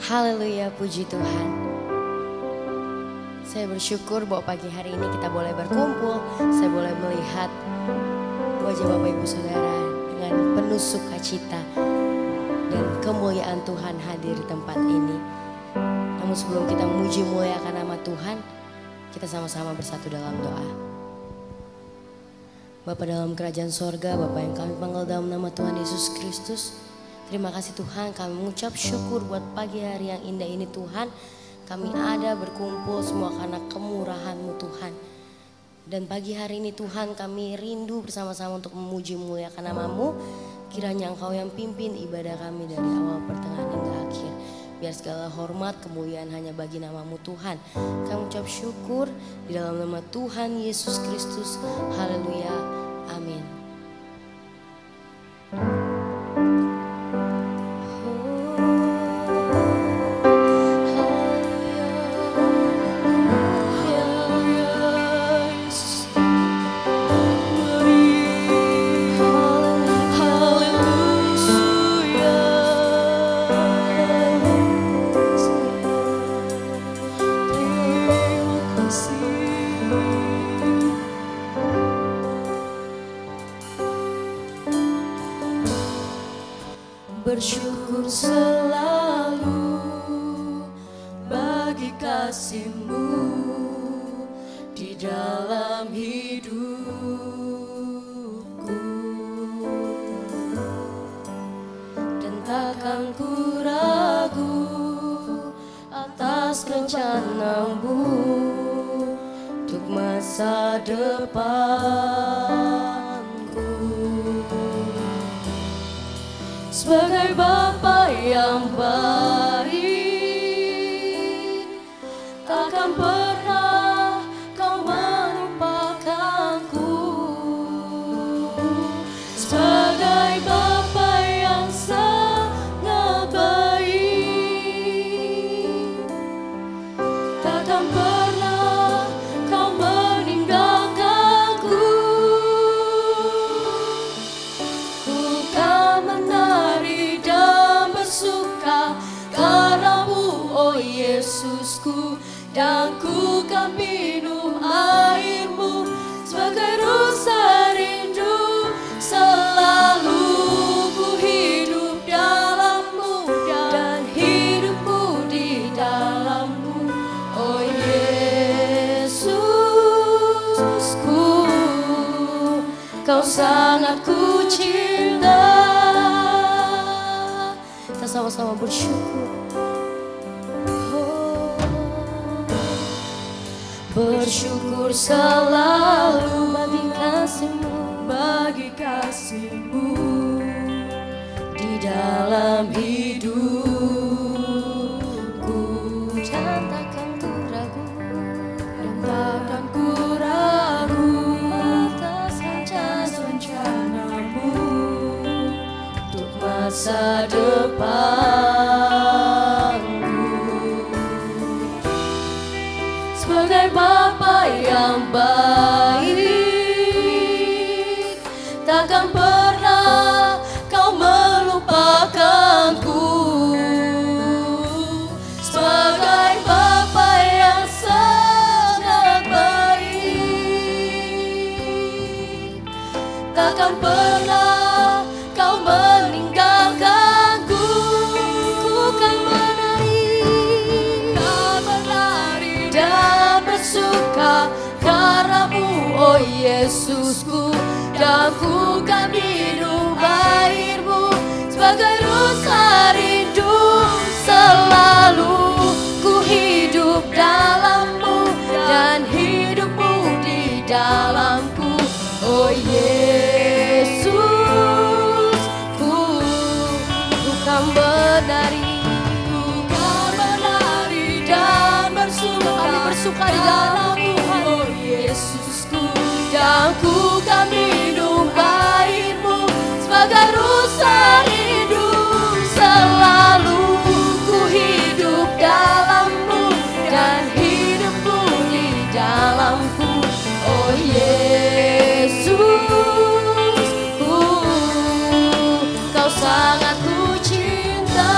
Haleluya, puji Tuhan. Saya bersyukur bahwa pagi hari ini kita boleh berkumpul. Saya boleh melihat wajah Bapak Ibu Saudara dengan penuh sukacita dan kemuliaan Tuhan hadir di tempat ini. Namun sebelum kita memuji muliakan nama Tuhan, kita sama-sama bersatu dalam doa. Bapa dalam kerajaan sorga, Bapa yang kami panggil dalam nama Tuhan Yesus Kristus. Terima kasih Tuhan, kami mengucap syukur buat pagi hari yang indah ini Tuhan. Kami ada berkumpul semua karena kemurahan-Mu Tuhan. Dan pagi hari ini Tuhan kami rindu bersama-sama untuk memuji muliakan nama-Mu. Kiranya Engkau yang pimpin ibadah kami dari awal pertengahan hingga akhir. Biar segala hormat kemuliaan hanya bagi nama-Mu Tuhan. Kami ucap syukur di dalam nama Tuhan Yesus Kristus. Haleluya. Amin. Bersyukur selalu bagi kasih-Mu di dalam hidupku, dan takkan ku ragu atas rencana-Mu untuk masa depan. Sebagai Bapa yang baik, takkan pernah Kau melupakanku. Sebagai Bapa yang sangat baik, takkan pernah Kau meninggalkanku. Ku kan menari dan bersuka karena-Mu, oh Yesusku, dan ku kan minum air-Mu sebagai rasa rindu. Selalu ku hidup dalam-Mu dan hidupku di dalam-Mu, oh Yesusku, Kau sangat ku cinta. Kita sama-sama bersyukur. Bersyukur selalu bagi kasih-Mu di dalam hidupku, Dan takkan ku ragu, dan takkan ku ragu atas rencana-Mu untuk masa depanku. Sebagai Bapa yang baik, takkan pernah Kau melupakanku. Sebagai Bapa yang sangat baik, takkan pernah Kau meninggalkanku. Ku kan menari dan bersuka karena-Mu, oh Yesusku, dan ku kan minum air-Mu sebagai rasa rindu. Selalu ku hidup dalam-Mu dan hidupmu di dalamku, oh Yesusku. kan menari, Dan bersuka di dalam Tuhan, oh Yesusku, dan ku kan minum air-Mu sebagai rasa rindu. Selalu ku hidup dalam-Mu dan hidupku di dalamku, oh Yesusku, Kau sangat ku cinta.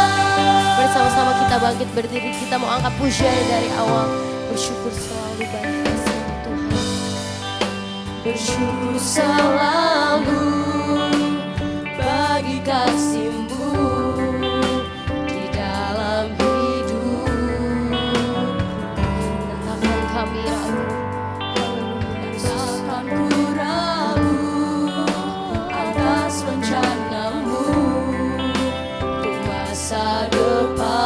bersama-sama kita bangkit. bangkit berdiri, kita mau angkat pujian dari awal. Bersyukur selalu bagi kasih Tuhan. Bersyukur selalu bagi kasih-Mu di dalam hidup. Dan takkan kami ragu, Takkan ku ragu atas rencana-Mu untuk masa depan.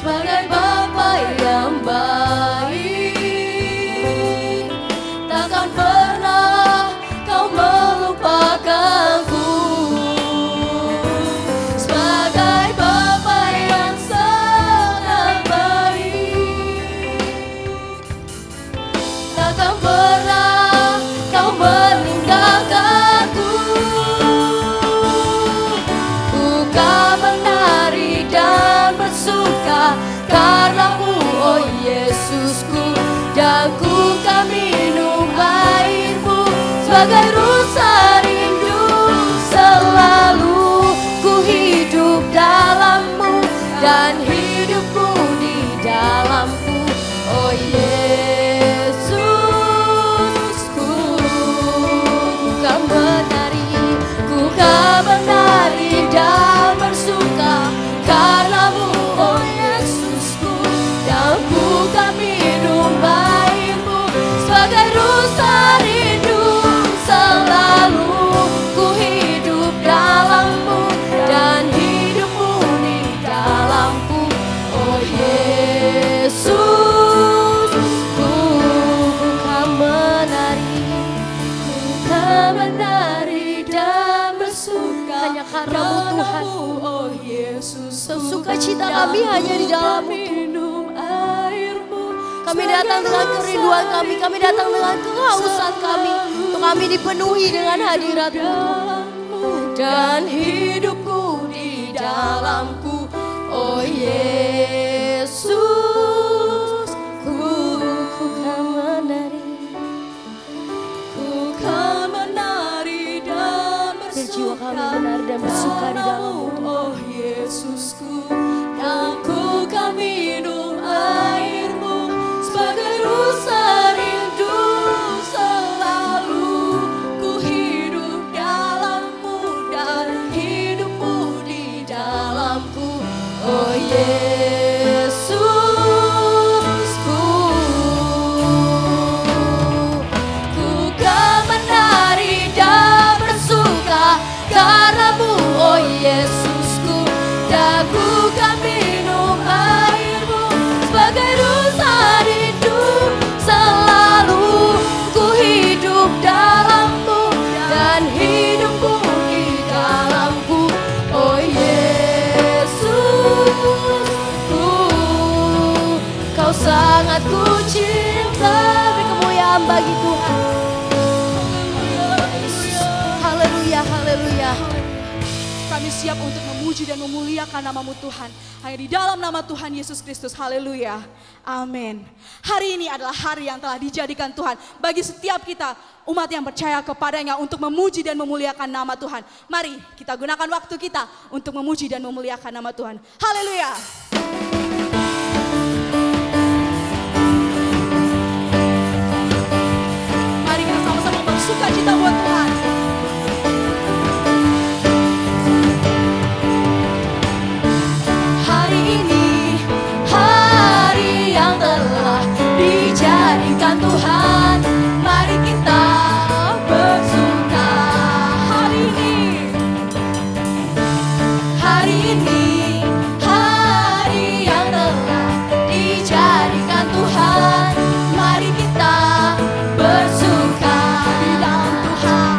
Sebagai Bapa yang baik, takkan pernah Kau melupakanku. Sebagai Bapa yang sangat baik, takkan pernah Kau meninggalkanku. Ku kan menari dan bersuka karena-Mu, oh Yesusku, dan ku kan minum air-Mu sebagai rusa rindu. Selalu ku hidup dalam-Mu dan hidupku di dalam-Mu, oh Yesusku. Ku kan menari dan bersuka karena-Mu, oh Yesusku, dan ku kan minum air-Mu sebagai rusa rindu. Selalu ku hidup dalam-Mu dan hidupmu di dalam-Ku, oh Yesus. Ku kan menari dan bersuka hanya karena-Mu Tuhan. oh Yesus. Sukacita kami hanya di dalam-Mu. Minum air-Mu. Kami datang dengan kerinduan kami datang dengan kehausan kami, untuk kami dipenuhi dengan hadirat-Mu. Dan hidupku di dalam-Ku, oh Yesus. Ku kan menari dan Berjiwa kami bersuka menari dan bersuka di dalam-Mu, oh Yesusku, dan ku kan minum air-Mu sebagai rusa rindu. Selalu ku hidup dalam-Mu dan hidupmu di dalam-Ku, oh Yesusku. Ku kan menari dan bersuka karena-Mu, oh Yesusku, dan ku kan minum air-Mu sebagai rusa rindu. Selalu ku hidup dalam-Mu dan hidupku di dalam-Ku, oh Yesusku. Kau sangat ku cinta. Beri kemuliaan bagi Tuhan. Haleluya, haleluya. Kami siap untuk memuji dan memuliakan nama-Mu Tuhan. Hanya di dalam nama Tuhan Yesus Kristus. Haleluya. Amin. Hari ini adalah hari yang telah dijadikan Tuhan bagi setiap kita umat yang percaya kepadanya untuk memuji dan memuliakan nama Tuhan. Mari kita gunakan waktu kita untuk memuji dan memuliakan nama Tuhan. Haleluya. Mari kita sama-sama bersukacita buat Tuhan. Hari ini hari yang telah dijadikan Tuhan, mari kita bersuka. Hari ini hari yang telah dijadikan Tuhan, mari kita bersuka di dalam Tuhan.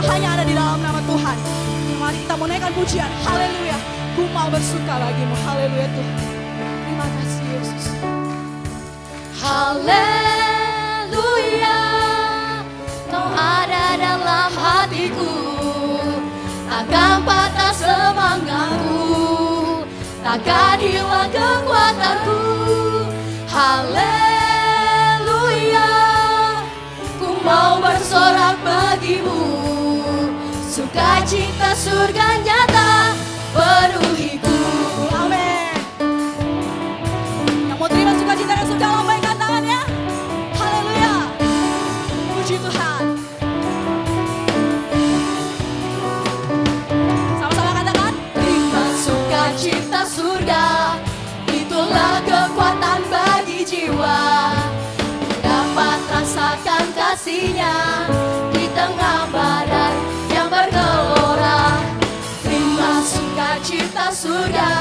hanya ada di dalam nama Tuhan. Mari kita mau naikkan pujian. Haleluya. Ku mau bersuka bagimu. Haleluya Tuhan. Terima kasih Yesus. Haleluya, Kau ada dalam hatiku, takkan patah semangatku, takkan hilang kekuatanku. Haleluya, ku mau bersorak bagimu, sukacita surga nyata penuhiku. Amin. Yang mau terima sukacita dan surga, lambaikan tangannya. Haleluya. Puji Tuhan. Sama-sama katakan. Terima sukacita surga, itulah kekuatan bagi jiwa. Dapat rasakan kasih-Nya di tengah badai yang bergelora. Terima sukacita surga,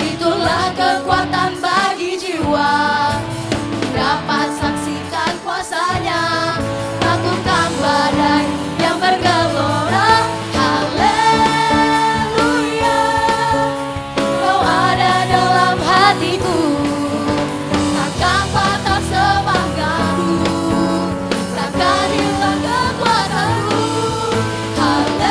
itulah kekuatan bagi jiwa. Dapat saksikan kuasa-Nya, takutkan badai yang bergelora. Haleluya, Kau ada dalam hatiku, takkan patah semangatku, takkan hilang kekuatanku. Haleluya,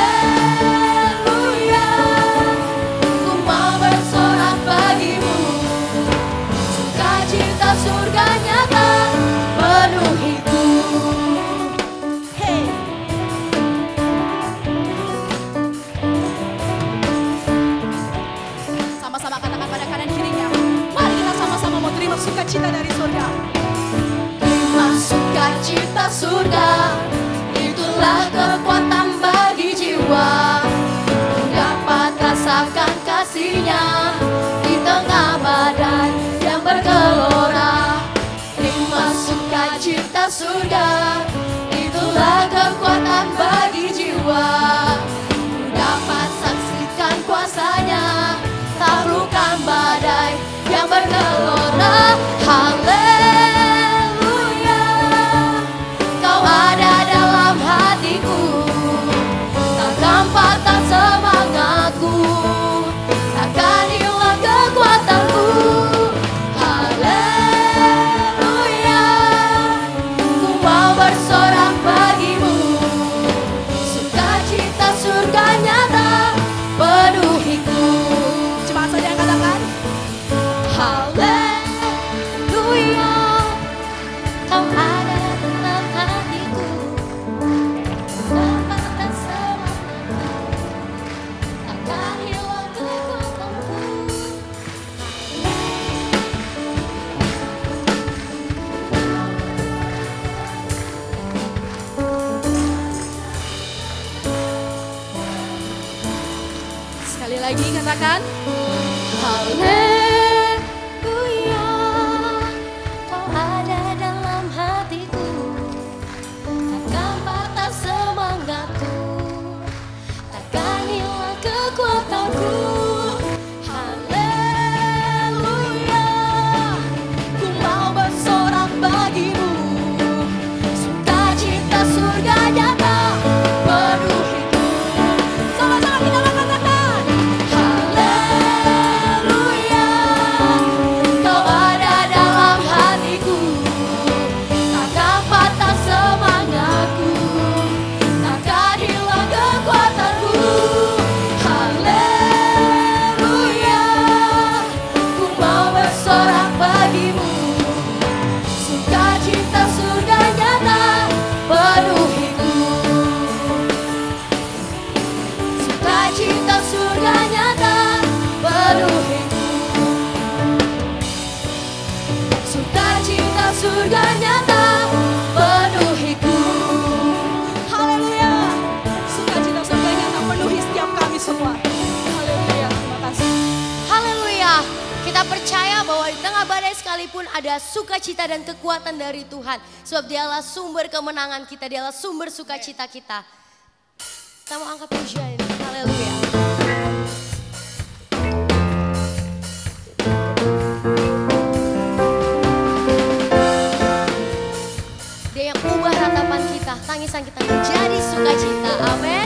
ku mau bersorak bagimu, sukacita surga nyata penuhiku. Hey. Sama-sama katakan pada kanan kirinya. Mari kita sama-sama mau terima sukacita dari surga. Terima sukacita surga, itulah kekuatan bagi jiwa. Dapat rasakan kasih-Nya di tengah badai yang bergelora. Terima sukacita surga, itulah kekuatan bagi jiwa. Dapat saksikan kuasa-Nya, taklukkan badai yang bergelora. Haleluya, Kau ada dalam hatiku, takkan patah semangatku, takkan hilang kekuatanku. Haleluya, ku mau bersorak bagimu, sukacita surga nyata penuhiku. Cepat saja katakan. Haleluya, Kau ada dalam hatiku, takkan patah semangatku, takkan hilang kekuatanku. Sekali lagi katakan. Haleluya, Kau ada dalam hatiku, takkan patah semangatku, takkan hilang kekuatanku. Haleluya, ku mau bersorak bagimu, sukacita surga nyata penuhiku. Sama-sama kita katakan. Haleluya, Kau ada dalam hatiku, takkan patah semangatku, takkan hilang kekuatanku. Haleluya, ku mau bersorak bagimu, sukacita surga nyata penuhiku. Sukacita surga nyata penuhiku, sukacita surga nyata penuhiku. Haleluya. Sukacita surga nyata penuhi setiap kami semua. Haleluya. Terima kasih. Haleluya. Kita percaya bahwa di tengah badai sekalipun ada sukacita dan kekuatan dari Tuhan. Sebab Dialah sumber kemenangan kita, Dialah sumber sukacita kita. Kita mau angkat pujian ini. Haleluya. Dia yang ubah ratapan kita, tangisan kita menjadi sukacita. Amin.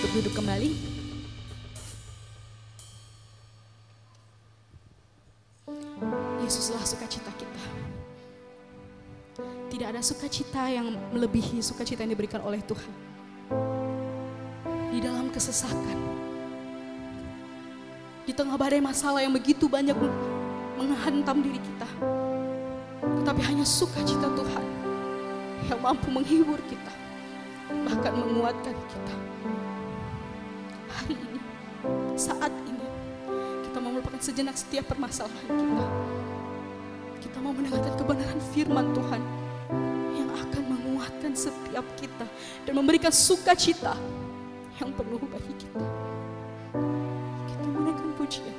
untuk duduk kembali. Yesuslah sukacita kita. Tidak ada sukacita yang melebihi sukacita yang diberikan oleh Tuhan. Di dalam kesesakan, di tengah badai masalah yang begitu banyak menghantam diri kita, tetapi hanya sukacita Tuhan yang mampu menghibur kita, bahkan menguatkan kita. Hari ini, saat ini, kita mau melupakan sejenak setiap permasalahan kita. Kita mau mendengarkan kebenaran firman Tuhan yang akan menguatkan setiap kita dan memberikan sukacita yang penuh bagi kita. Kita menaikkan pujian.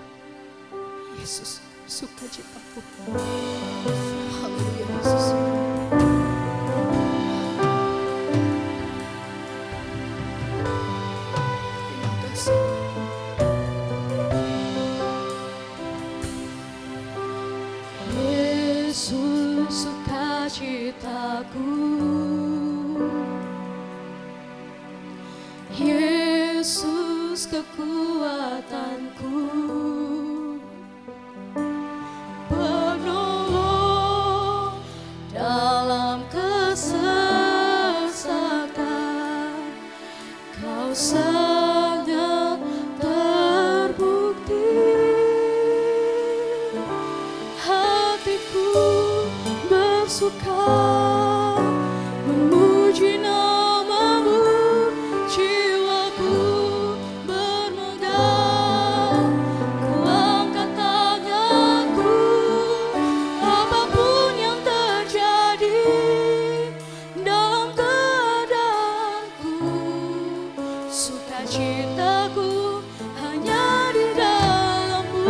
Yesus, sukacitaku. Haleluya Yesus. Terima kasih. Yesus, sukacitaku. Yesus, kekuatanku. Penolong dalam kesesakan. Kau sangat terbukti. Hatiku bersuka memuji nama-Mu, jiwaku bermegah. Ku angkat tanganku, apapun yang terjadi dalam keadaanku. Sukacitaku hanya di dalam-Mu.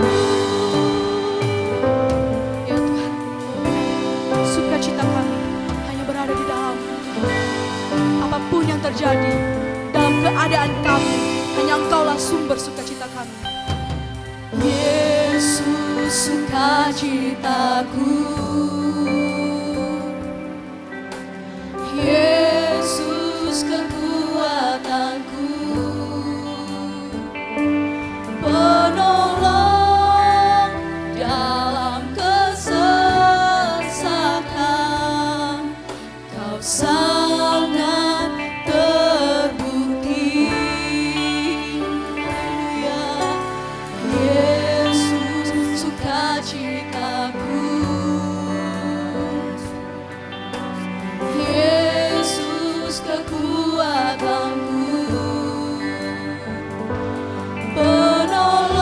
Ya Tuhan, sukacita kami hanya berada di dalam. Apapun yang terjadi dalam keadaan kami, hanya Engkaulah sumber sukacita kami. Yesus, sukacitaku. Yesus, kekuatanku. Penolong dalam kesesakan. Kau sangat terbukti. Haleluya. Yesus, sukacitaku. Yesus, kekuatanku. Penolong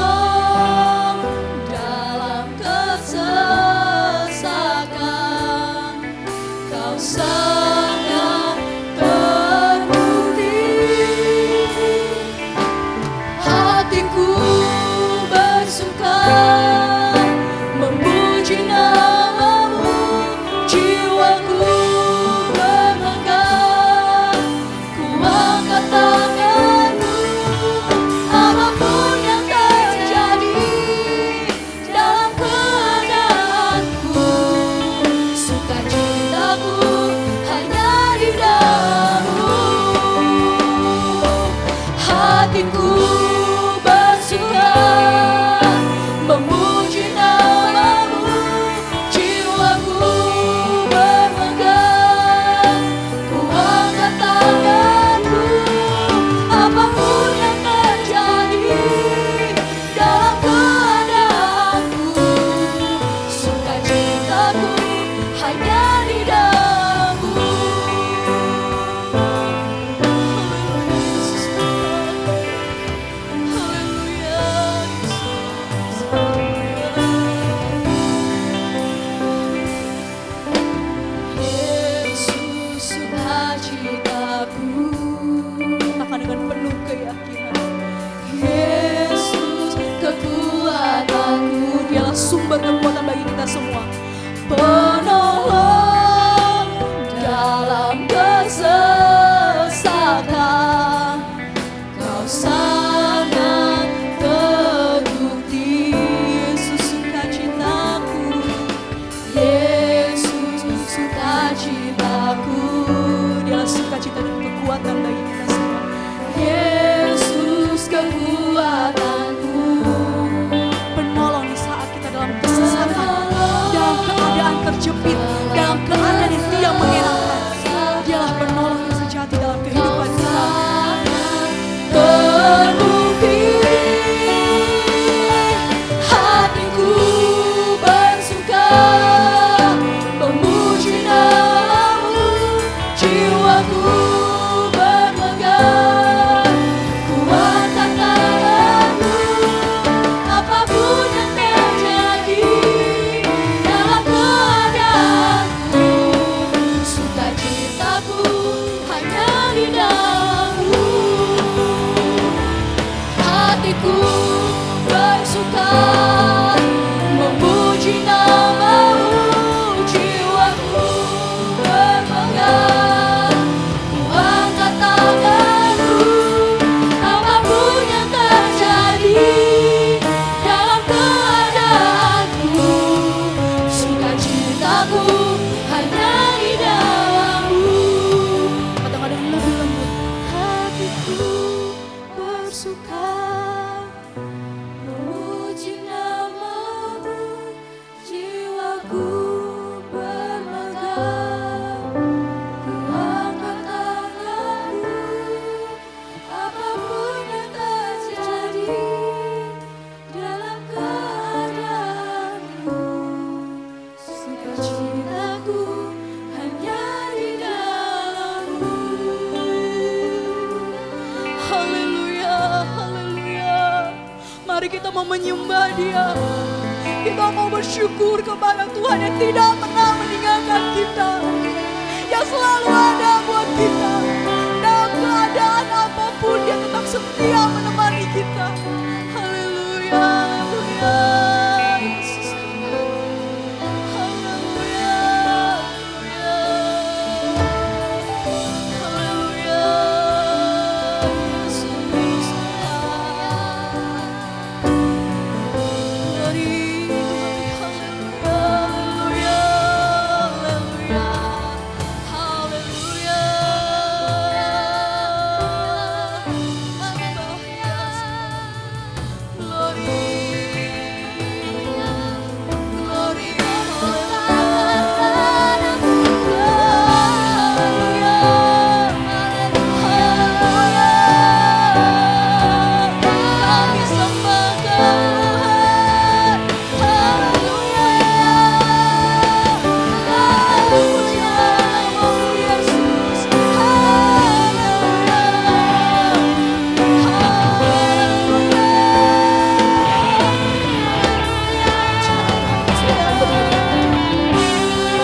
dalam kesesakan. Kau sangat terbukti. Hatiku bersuka memuji nama-Mu, jiwaku bermegah. Ku angkat tanganku, apapun yang terjadi dalam keadaanku. Sukacitaku hanya di dalam-Mu. Hatiku bersuka memuji nama-Mu, jiwaku bermegah. Ku angkat tanganku, apapun yang terjadi dalam keadaanku. Sukacitaku hanya di dalam-Mu. Haleluya Yesus, sukacitaku. Katakan dengan penuh keyakinan, Yesus, kekuatanku. Dialah sumber kekuatan bagi kita semua. Penolong dalam kesesakan. Kau sangat terbukti. Yesus, sukacitaku. Yesus, sukacitaku. Dialah sukacita dan kekuatan bagi kita semua. Yesus, mau menyembah Dia. Kita mau bersyukur kepada Tuhan yang tidak pernah meninggalkan kita, yang selalu ada buat kita. Dalam keadaan apapun Dia tetap setia menemani kita. Haleluya, haleluya. Yesus. Haleluya, haleluya. Haleluya, Yesus. Glory, haleluya, haleluya, haleluya.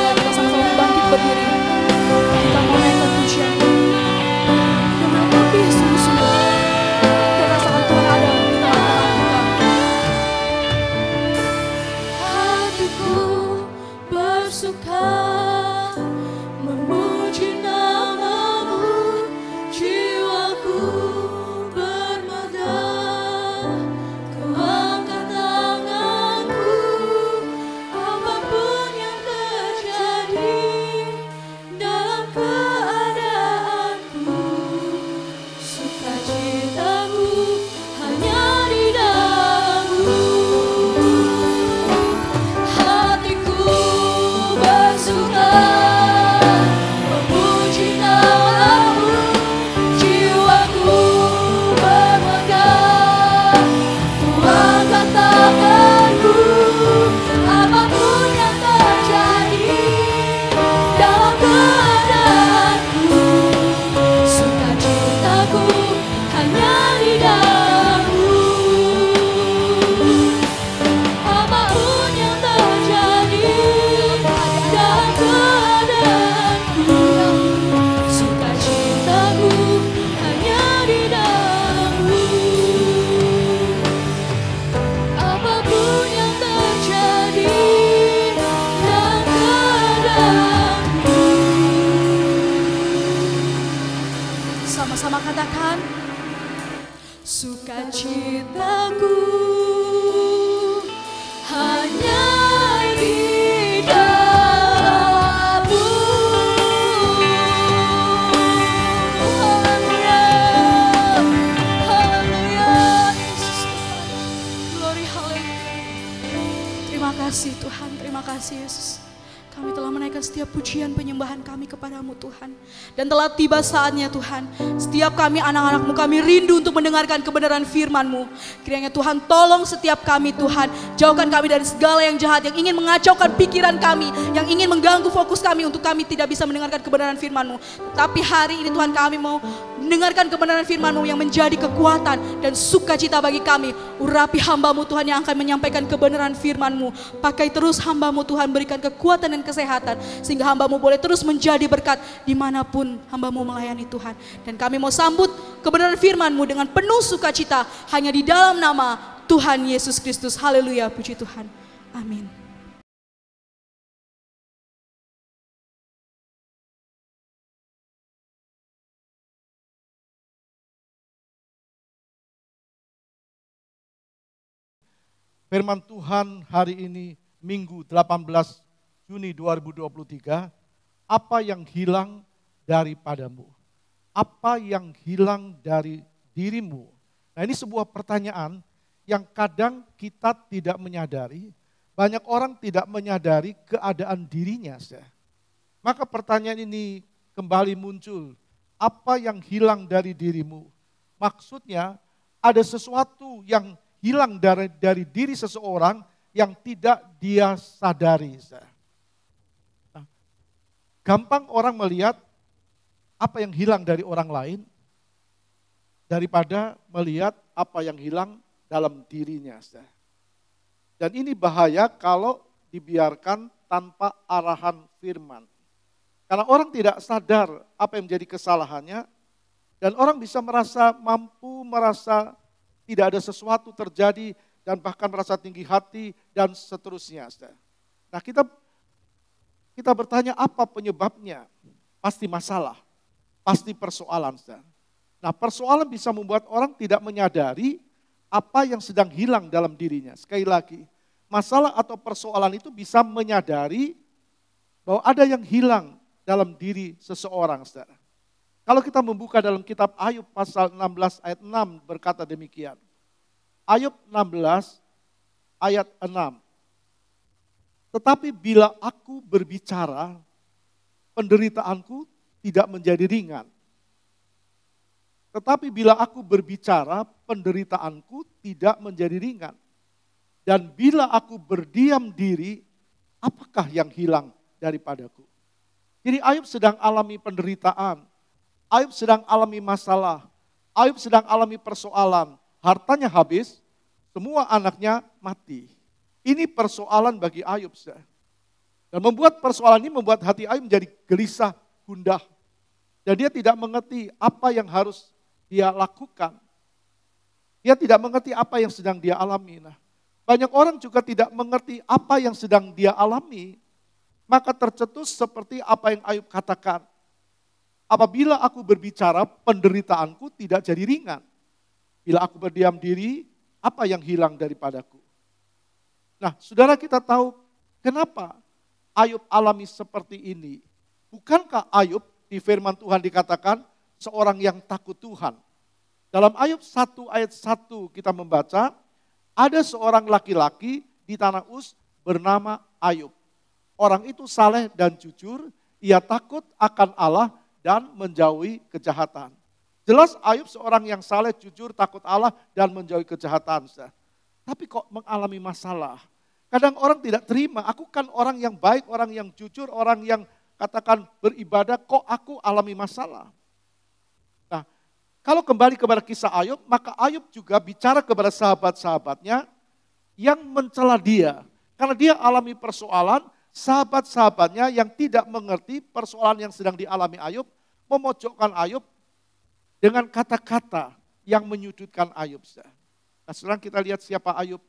Kita sama-sama bangkit berdiri. Kita mau naikkan pujian dan menemukan sungguh-sungguh dan rasakan Tuhan ada di tengah-tengah kita. Hatiku bersuka memuji nama-Mu, jiwaku bermegah. Kau angkat tanganku, apapun yang terjadi dalam keadaanku, sukacitaku hanya di dalam-Mu. Hatiku bersuka memuji nama-Mu, jiwaku bermegah. Ku angkat tanganku, apapun yang terjadi dalam keadaanku, sukacitaku hanya di dalam-Mu. Apapun yang terjadi dalam keadaanku, sukacitaku hanya di dalam-Mu. Apapun yang terjadi dalam keadaanku. Sama-sama katakan, sukacitaku hanya di dalam-Mu. Haleluya, haleluya, Yesus Tuhan. Glory, haleluya. Terima kasih Tuhan, terima kasih Yesus. Kami telah menaikkan setiap pujian penyembahan kami kepadamu Tuhan. Dan telah tiba saatnya Tuhan, setiap kami anak-anak-Mu, kami rindu untuk mendengarkan kebenaran firman-Mu. Kiranya Tuhan tolong setiap kami Tuhan, jauhkan kami dari segala yang jahat, yang ingin mengacaukan pikiran kami, yang ingin mengganggu fokus kami untuk kami tidak bisa mendengarkan kebenaran firman-Mu. Tetapi hari ini Tuhan, kami mau mendengarkan kebenaran firman-Mu yang menjadi kekuatan dan sukacita bagi kami. Urapi hamba-Mu Tuhan yang akan menyampaikan kebenaran firman-Mu. Pakai terus hamba-Mu Tuhan, berikan kekuatan dan kesehatan, sehingga hamba-Mu boleh terus menjadi berkat dimanapun hamba-Mu melayani Tuhan. Dan kami mau sambut kebenaran firman-Mu dengan penuh sukacita, hanya di dalam nama Tuhan Yesus Kristus. Haleluya, puji Tuhan. Amin. Firman Tuhan hari ini Minggu 18 Juni 2023, apa yang hilang daripadamu? Apa yang hilang dari dirimu? Nah, ini sebuah pertanyaan yang kadang kita tidak menyadari, banyak orang tidak menyadari keadaan dirinya. Maka pertanyaan ini kembali muncul, apa yang hilang dari dirimu? Maksudnya ada sesuatu yang hilang dari diri seseorang yang tidak dia sadari. Nah, gampang orang melihat apa yang hilang dari orang lain daripada melihat apa yang hilang dalam dirinya. Dan ini bahaya kalau dibiarkan tanpa arahan firman. Karena orang tidak sadar apa yang menjadi kesalahannya, dan orang bisa merasa mampu, merasa tidak ada sesuatu terjadi, dan bahkan merasa tinggi hati, dan seterusnya. Nah kita bertanya apa penyebabnya? Pasti masalah, pasti persoalan. Nah persoalan bisa membuat orang tidak menyadari apa yang sedang hilang dalam dirinya. Sekali lagi, masalah atau persoalan itu bisa menyadari bahwa ada yang hilang dalam diri seseorang, saudara. Kalau kita membuka dalam kitab Ayub pasal 16 ayat 6 berkata demikian. Ayub 16 ayat 6. Tetapi bila aku berbicara, penderitaanku tidak menjadi ringan. Tetapi bila aku berbicara, penderitaanku tidak menjadi ringan. Dan bila aku berdiam diri, apakah yang hilang daripadaku? Jadi Ayub sedang alami penderitaan, Ayub sedang alami masalah, Ayub sedang alami persoalan, hartanya habis, semua anaknya mati. Ini persoalan bagi Ayub. Dan membuat persoalan ini membuat hati Ayub menjadi gelisah, gundah. Dan dia tidak mengerti apa yang harus dia lakukan. Dia tidak mengerti apa yang sedang dia alami. Nah, banyak orang juga tidak mengerti apa yang sedang dia alami. Maka tercetus seperti apa yang Ayub katakan. Apabila aku berbicara, penderitaanku tidak jadi ringan. Bila aku berdiam diri, apa yang hilang daripadaku? Nah, saudara kita tahu kenapa Ayub alami seperti ini. Bukankah Ayub di firman Tuhan dikatakan seorang yang takut Tuhan? Dalam Ayub 1 ayat 1 kita membaca, ada seorang laki-laki di tanah Uz bernama Ayub. Orang itu saleh dan jujur, ia takut akan Allah dan menjauhi kejahatan. Jelas Ayub seorang yang saleh, jujur, takut Allah dan menjauhi kejahatan. Tapi kok mengalami masalah? Kadang orang tidak terima, aku kan orang yang baik, orang yang jujur, orang yang katakan beribadah, kok aku alami masalah? Nah, kalau kembali kepada kisah Ayub, maka Ayub juga bicara kepada sahabat-sahabatnya yang mencela dia. Karena dia alami persoalan, sahabat-sahabatnya yang tidak mengerti persoalan yang sedang dialami Ayub, memojokkan Ayub dengan kata-kata yang menyudutkan Ayub. Nah, sekarang kita lihat siapa Ayub,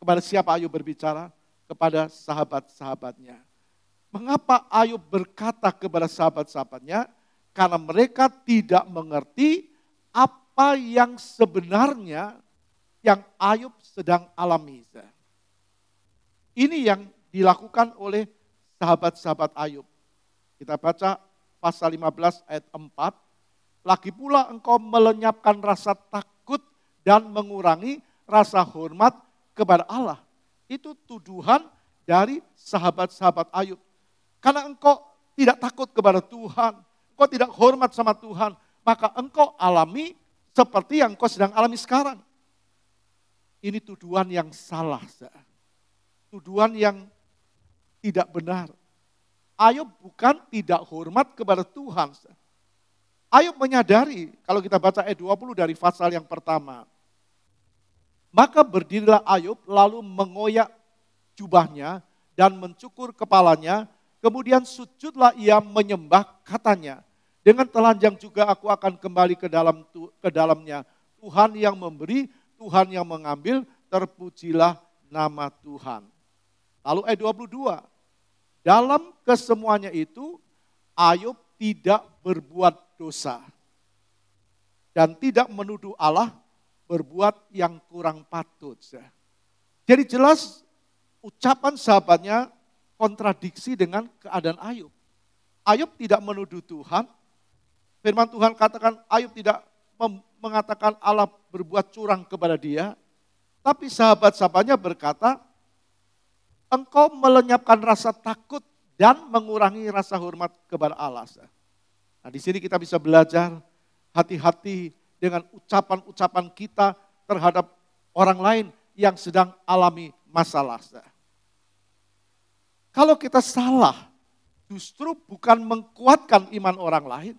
kepada siapa Ayub berbicara, kepada sahabat-sahabatnya. Mengapa Ayub berkata kepada sahabat-sahabatnya? Karena mereka tidak mengerti apa yang sebenarnya yang Ayub sedang alami. Ini yang dilakukan oleh sahabat-sahabat Ayub. Kita baca pasal 15 ayat 4. Lagi pula engkau melenyapkan rasa takut dan mengurangi rasa hormat kepada Allah. Itu tuduhan dari sahabat-sahabat Ayub. Karena engkau tidak takut kepada Tuhan, engkau tidak hormat sama Tuhan, maka engkau alami seperti yang engkau sedang alami sekarang. Ini tuduhan yang salah. Tuduhan yang tidak benar. Ayub bukan tidak hormat kepada Tuhan. Ayub menyadari, kalau kita baca ayat 20 dari pasal yang pertama. Maka berdirilah Ayub lalu mengoyak jubahnya dan mencukur kepalanya. Kemudian sujudlah ia menyembah, katanya. Dengan telanjang juga aku akan kembali ke dalamnya. Tuhan yang memberi, Tuhan yang mengambil, terpujilah nama Tuhan. Lalu ayat 22. Dalam kesemuanya itu, Ayub tidak berbuat dosa. Dan tidak menuduh Allah berbuat yang kurang patut. Jadi jelas ucapan sahabatnya kontradiksi dengan keadaan Ayub. Ayub tidak menuduh Tuhan. Firman Tuhan katakan Ayub tidak mengatakan Allah berbuat curang kepada dia. Tapi sahabat-sahabatnya berkata, engkau melenyapkan rasa takut dan mengurangi rasa hormat kepada Allah. Nah, di sini kita bisa belajar hati-hati dengan ucapan-ucapan kita terhadap orang lain yang sedang alami masalah. Kalau kita salah, justru bukan mengkuatkan iman orang lain,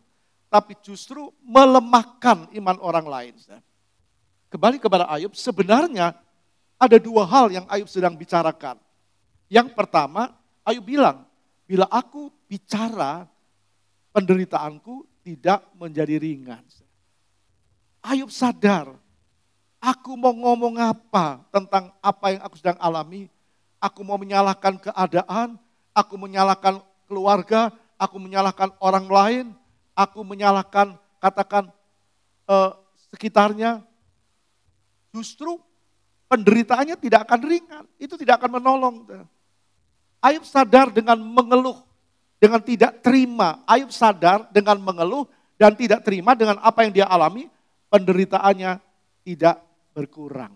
tapi justru melemahkan iman orang lain. kembali kepada Ayub, sebenarnya ada dua hal yang Ayub sedang bicarakan. Yang pertama, Ayub bilang, bila aku bicara, penderitaanku tidak menjadi ringan. Ayub sadar, aku mau ngomong apa tentang apa yang aku sedang alami. Aku mau menyalahkan keadaan, aku menyalahkan keluarga, aku menyalahkan orang lain, aku menyalahkan katakan sekitarnya. Justru penderitaannya tidak akan ringan, itu tidak akan menolong. Ayub sadar dengan mengeluh, dengan tidak terima. Ayub sadar dengan mengeluh dan tidak terima dengan apa yang dia alami, penderitaannya tidak berkurang.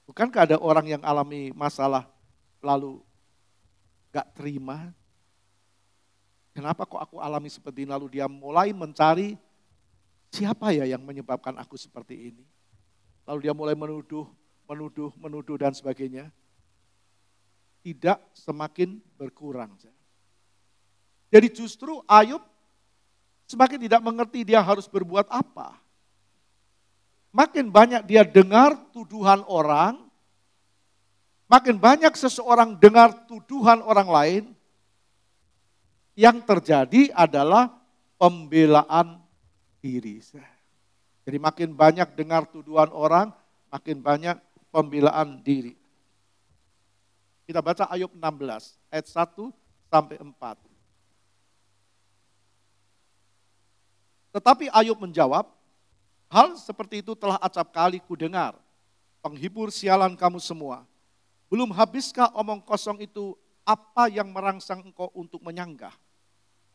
Bukankah ada orang yang alami masalah lalu gak terima? Kenapa kok aku alami seperti ini? Lalu dia mulai mencari siapa ya yang menyebabkan aku seperti ini? Lalu dia mulai menuduh dan sebagainya. Tidak semakin berkurang. Jadi justru Ayub semakin tidak mengerti dia harus berbuat apa. Makin banyak dia dengar tuduhan orang, makin banyak seseorang dengar tuduhan orang lain, yang terjadi adalah pembelaan diri. Jadi makin banyak dengar tuduhan orang, makin banyak pembelaan diri. Kita baca Ayub 16 ayat 1 sampai 4. Tetapi Ayub menjawab, hal seperti itu telah acap kali ku dengar. Penghibur sialan kamu semua. Belum habiskah omong kosong itu apa yang merangsang engkau untuk menyanggah?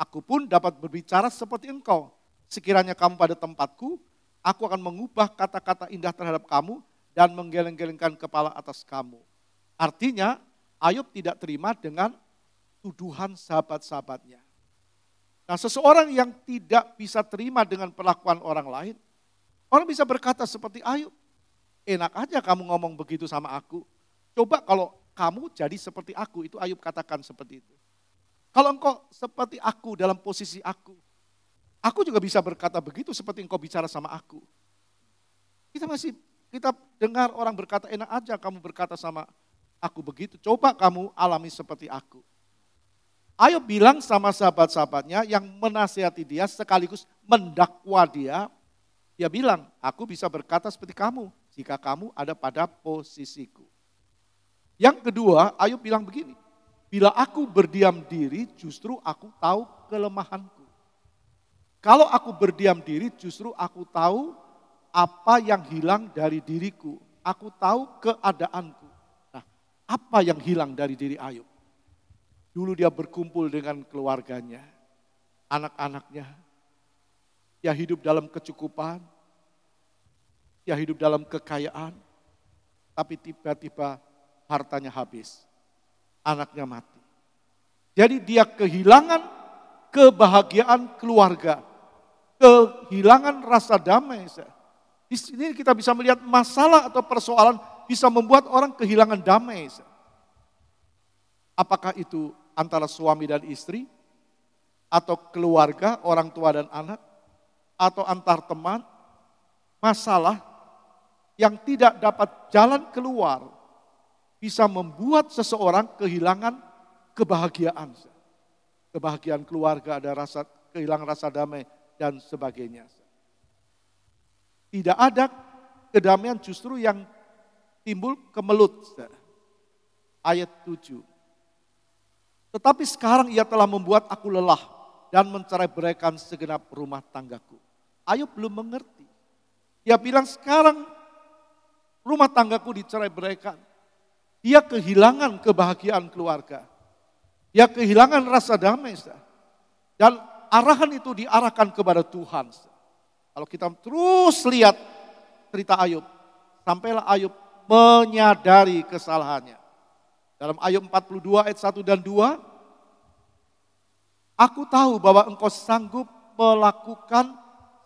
Aku pun dapat berbicara seperti engkau. Sekiranya kamu pada tempatku, aku akan mengubah kata-kata indah terhadap kamu dan menggeleng-gelengkan kepala atas kamu. Artinya Ayub tidak terima dengan tuduhan sahabat-sahabatnya. Nah, seseorang yang tidak bisa terima dengan perlakuan orang lain, orang bisa berkata seperti Ayub, enak aja kamu ngomong begitu sama aku. Coba kalau kamu jadi seperti aku, itu Ayub katakan seperti itu. Kalau engkau seperti aku dalam posisi aku juga bisa berkata begitu seperti engkau bicara sama aku. Kita dengar orang berkata, enak aja kamu berkata sama aku begitu. Coba kamu alami seperti aku. Ayub bilang sama sahabat-sahabatnya yang menasihati dia sekaligus mendakwa dia. Dia bilang, aku bisa berkata seperti kamu jika kamu ada pada posisiku. Yang kedua, Ayub bilang begini, bila aku berdiam diri justru aku tahu kelemahanku. Kalau aku berdiam diri justru aku tahu apa yang hilang dari diriku. Aku tahu keadaanku. Nah, apa yang hilang dari diri Ayub? Dulu dia berkumpul dengan keluarganya, anak-anaknya. Dia hidup dalam kecukupan, dia hidup dalam kekayaan, tapi tiba-tiba hartanya habis, anaknya mati. Jadi dia kehilangan kebahagiaan keluarga, kehilangan rasa damai. Di sini kita bisa melihat masalah atau persoalan bisa membuat orang kehilangan damai. Apakah itu antara suami dan istri, atau keluarga, orang tua dan anak, atau antar teman, masalah yang tidak dapat jalan keluar bisa membuat seseorang kehilangan kebahagiaan. Kebahagiaan keluarga, kehilangan rasa damai dan sebagainya. Tidak ada kedamaian, justru yang timbul kemelut. Ayat 7. Tetapi sekarang ia telah membuat aku lelah dan mencerai-beraikan segenap rumah tanggaku. Ayub belum mengerti. Dia bilang sekarang rumah tanggaku dicerai-beraikan. Dia kehilangan kebahagiaan keluarga. Dia kehilangan rasa damai. Dan arahan itu diarahkan kepada Tuhan. Kalau kita terus lihat cerita Ayub, sampailah Ayub menyadari kesalahannya. Dalam Ayub 42 ayat 1 dan 2, aku tahu bahwa engkau sanggup melakukan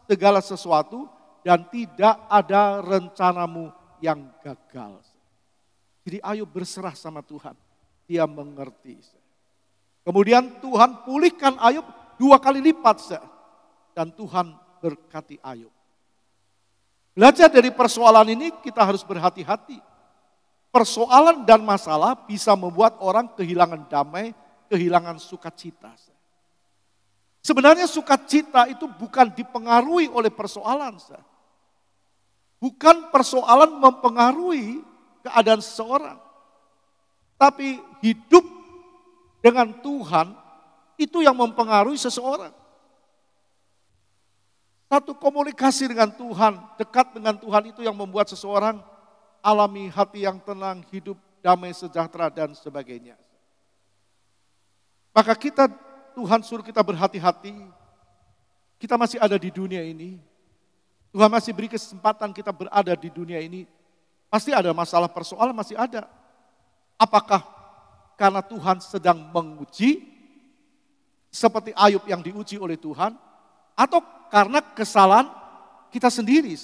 segala sesuatu dan tidak ada rencanamu yang gagal. Jadi Ayub berserah sama Tuhan, dia mengerti. Kemudian Tuhan pulihkan Ayub 2 kali lipat dan Tuhan berkati Ayub. Belajar dari persoalan ini kita harus berhati-hati. Persoalan dan masalah bisa membuat orang kehilangan damai, kehilangan sukacita. Sebenarnya sukacita itu bukan dipengaruhi oleh persoalan. Bukan persoalan mempengaruhi keadaan seseorang. Tapi hidup dengan Tuhan itu yang mempengaruhi seseorang. Satu komunikasi dengan Tuhan, dekat dengan Tuhan itu yang membuat seseorang alami hati yang tenang, hidup damai, sejahtera, dan sebagainya. Maka Tuhan suruh kita berhati-hati. Kita masih ada di dunia ini. Tuhan masih beri kesempatan kita berada di dunia ini. Pasti ada masalah persoalan, masih ada. Apakah karena Tuhan sedang menguji, seperti Ayub yang diuji oleh Tuhan, atau karena kesalahan kita sendiri.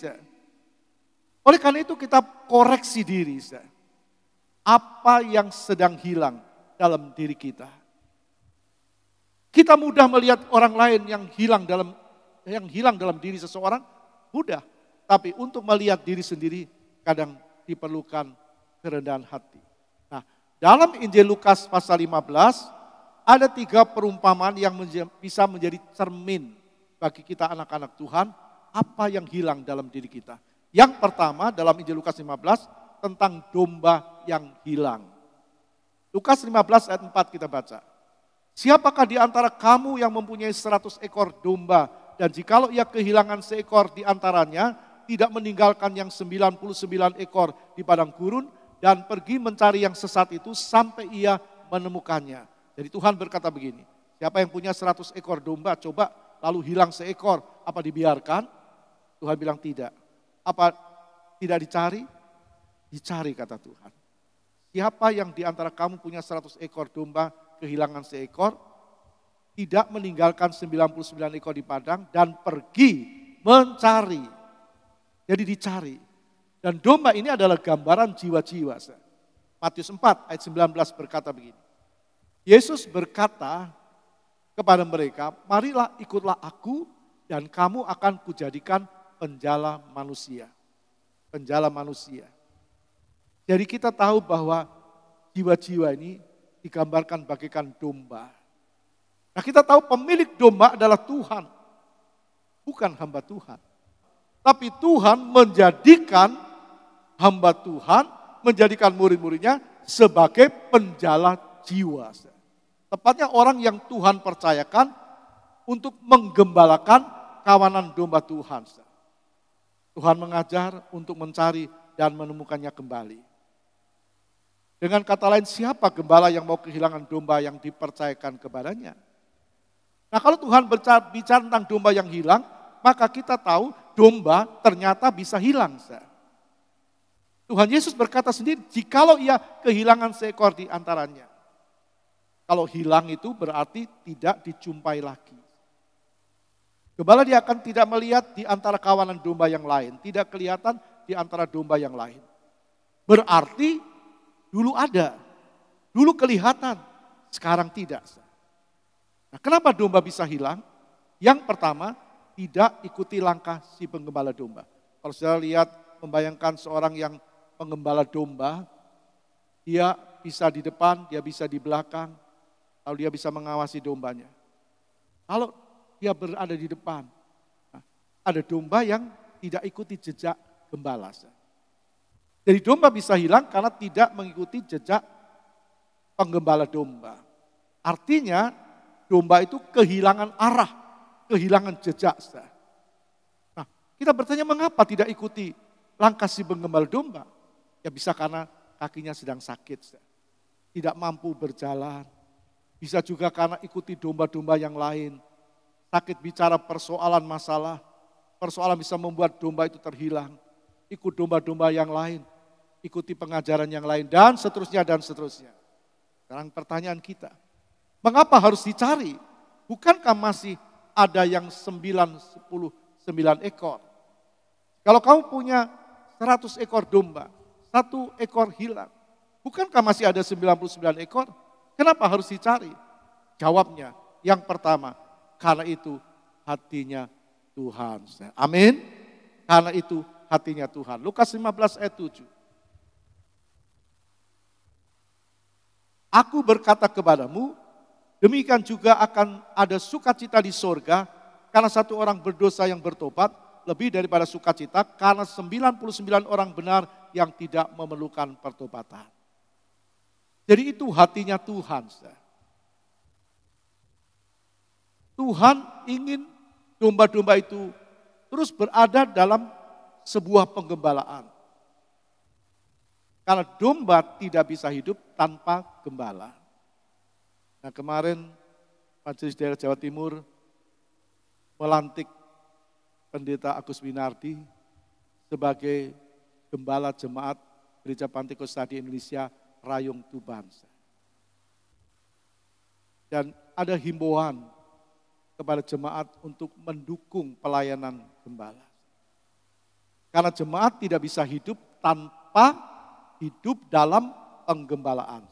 Oleh karena itu kita koreksi diri. Apa yang sedang hilang dalam diri kita. Kita mudah melihat orang lain yang hilang dalam diri seseorang, mudah. Tapi untuk melihat diri sendiri kadang diperlukan kerendahan hati. Nah, dalam Injil Lukas pasal 15 ada 3 perumpamaan yang bisa menjadi cermin bagi kita anak-anak Tuhan, apa yang hilang dalam diri kita. Yang pertama dalam Injil Lukas 15 tentang domba yang hilang. Lukas 15 ayat 4 kita baca. Siapakah di antara kamu yang mempunyai 100 ekor domba dan jikalau ia kehilangan seekor di antaranya, tidak meninggalkan yang 99 ekor di padang gurun dan pergi mencari yang sesat itu sampai ia menemukannya. Jadi Tuhan berkata begini, siapa yang punya 100 ekor domba, coba lalu hilang seekor, apa dibiarkan? Tuhan bilang tidak. Apa tidak dicari? Dicari kata Tuhan. Siapa yang di antara kamu punya 100 ekor domba, kehilangan seekor, tidak meninggalkan 99 ekor di padang dan pergi mencari. Jadi dicari. Dan domba ini adalah gambaran jiwa-jiwa. Matius 4 ayat 19 berkata begini. Yesus berkata kepada mereka, marilah ikutlah aku dan kamu akan kujadikan penjala manusia. Penjala manusia. Jadi kita tahu bahwa jiwa-jiwa ini digambarkan bagaikan domba. Nah kita tahu pemilik domba adalah Tuhan. Bukan hamba Tuhan. Tapi Tuhan menjadikan hamba Tuhan, menjadikan murid-muridnya sebagai penjala jiwa. Tepatnya orang yang Tuhan percayakan untuk menggembalakan kawanan domba Tuhan. Tuhan mengajar untuk mencari dan menemukannya kembali. Dengan kata lain, siapa gembala yang mau kehilangan domba yang dipercayakan kepadanya? Nah kalau Tuhan bicara tentang domba yang hilang, maka kita tahu domba ternyata bisa hilang. Tuhan Yesus berkata sendiri, jikalau ia kehilangan seekor di antaranya. Kalau hilang itu berarti tidak dijumpai lagi. Gembala dia akan tidak melihat di antara kawanan domba yang lain. Tidak kelihatan di antara domba yang lain. Berarti dulu ada, dulu kelihatan, sekarang tidak. Nah, kenapa domba bisa hilang? Yang pertama, tidak ikuti langkah si penggembala domba. Kalau saya lihat, membayangkan seorang yang penggembala domba, dia bisa di depan, dia bisa di belakang, lalu dia bisa mengawasi dombanya. Kalau dia berada di depan, nah, ada domba yang tidak ikuti jejak gembala. Jadi domba bisa hilang karena tidak mengikuti jejak penggembala domba. Artinya domba itu kehilangan arah, kehilangan jejak. Nah, kita bertanya mengapa tidak ikuti langkah si penggembala domba? Ya bisa karena kakinya sedang sakit, tidak mampu berjalan. Bisa juga karena ikuti domba-domba yang lain. Sakit bicara persoalan masalah, persoalan bisa membuat domba itu terhilang. Ikut domba-domba yang lain, ikuti pengajaran yang lain, dan seterusnya, dan seterusnya. Sekarang pertanyaan kita, mengapa harus dicari? Bukankah masih ada yang 99 ekor? Kalau kamu punya 100 ekor domba, 1 ekor hilang, bukankah masih ada 99 ekor? Kenapa harus dicari? Jawabnya, yang pertama, karena itu hatinya Tuhan. Amin. Karena itu hatinya Tuhan. Lukas 15 ayat 7. Aku berkata kepadamu, demikian juga akan ada sukacita di sorga karena satu orang berdosa yang bertobat, lebih daripada sukacita karena 99 orang benar yang tidak memerlukan pertobatan. Jadi itu hatinya Tuhan. Tuhan ingin domba-domba itu terus berada dalam sebuah penggembalaan. Karena domba tidak bisa hidup tanpa gembala. Nah kemarin Majelis Daerah Jawa Timur melantik Pendeta Agus Winardi sebagai Gembala Jemaat Gereja Pantekosta di Indonesia Rayong Tuban. Dan ada himbauan kepada jemaat untuk mendukung pelayanan gembala. Karena jemaat tidak bisa hidup tanpa hidup dalam penggembalaan.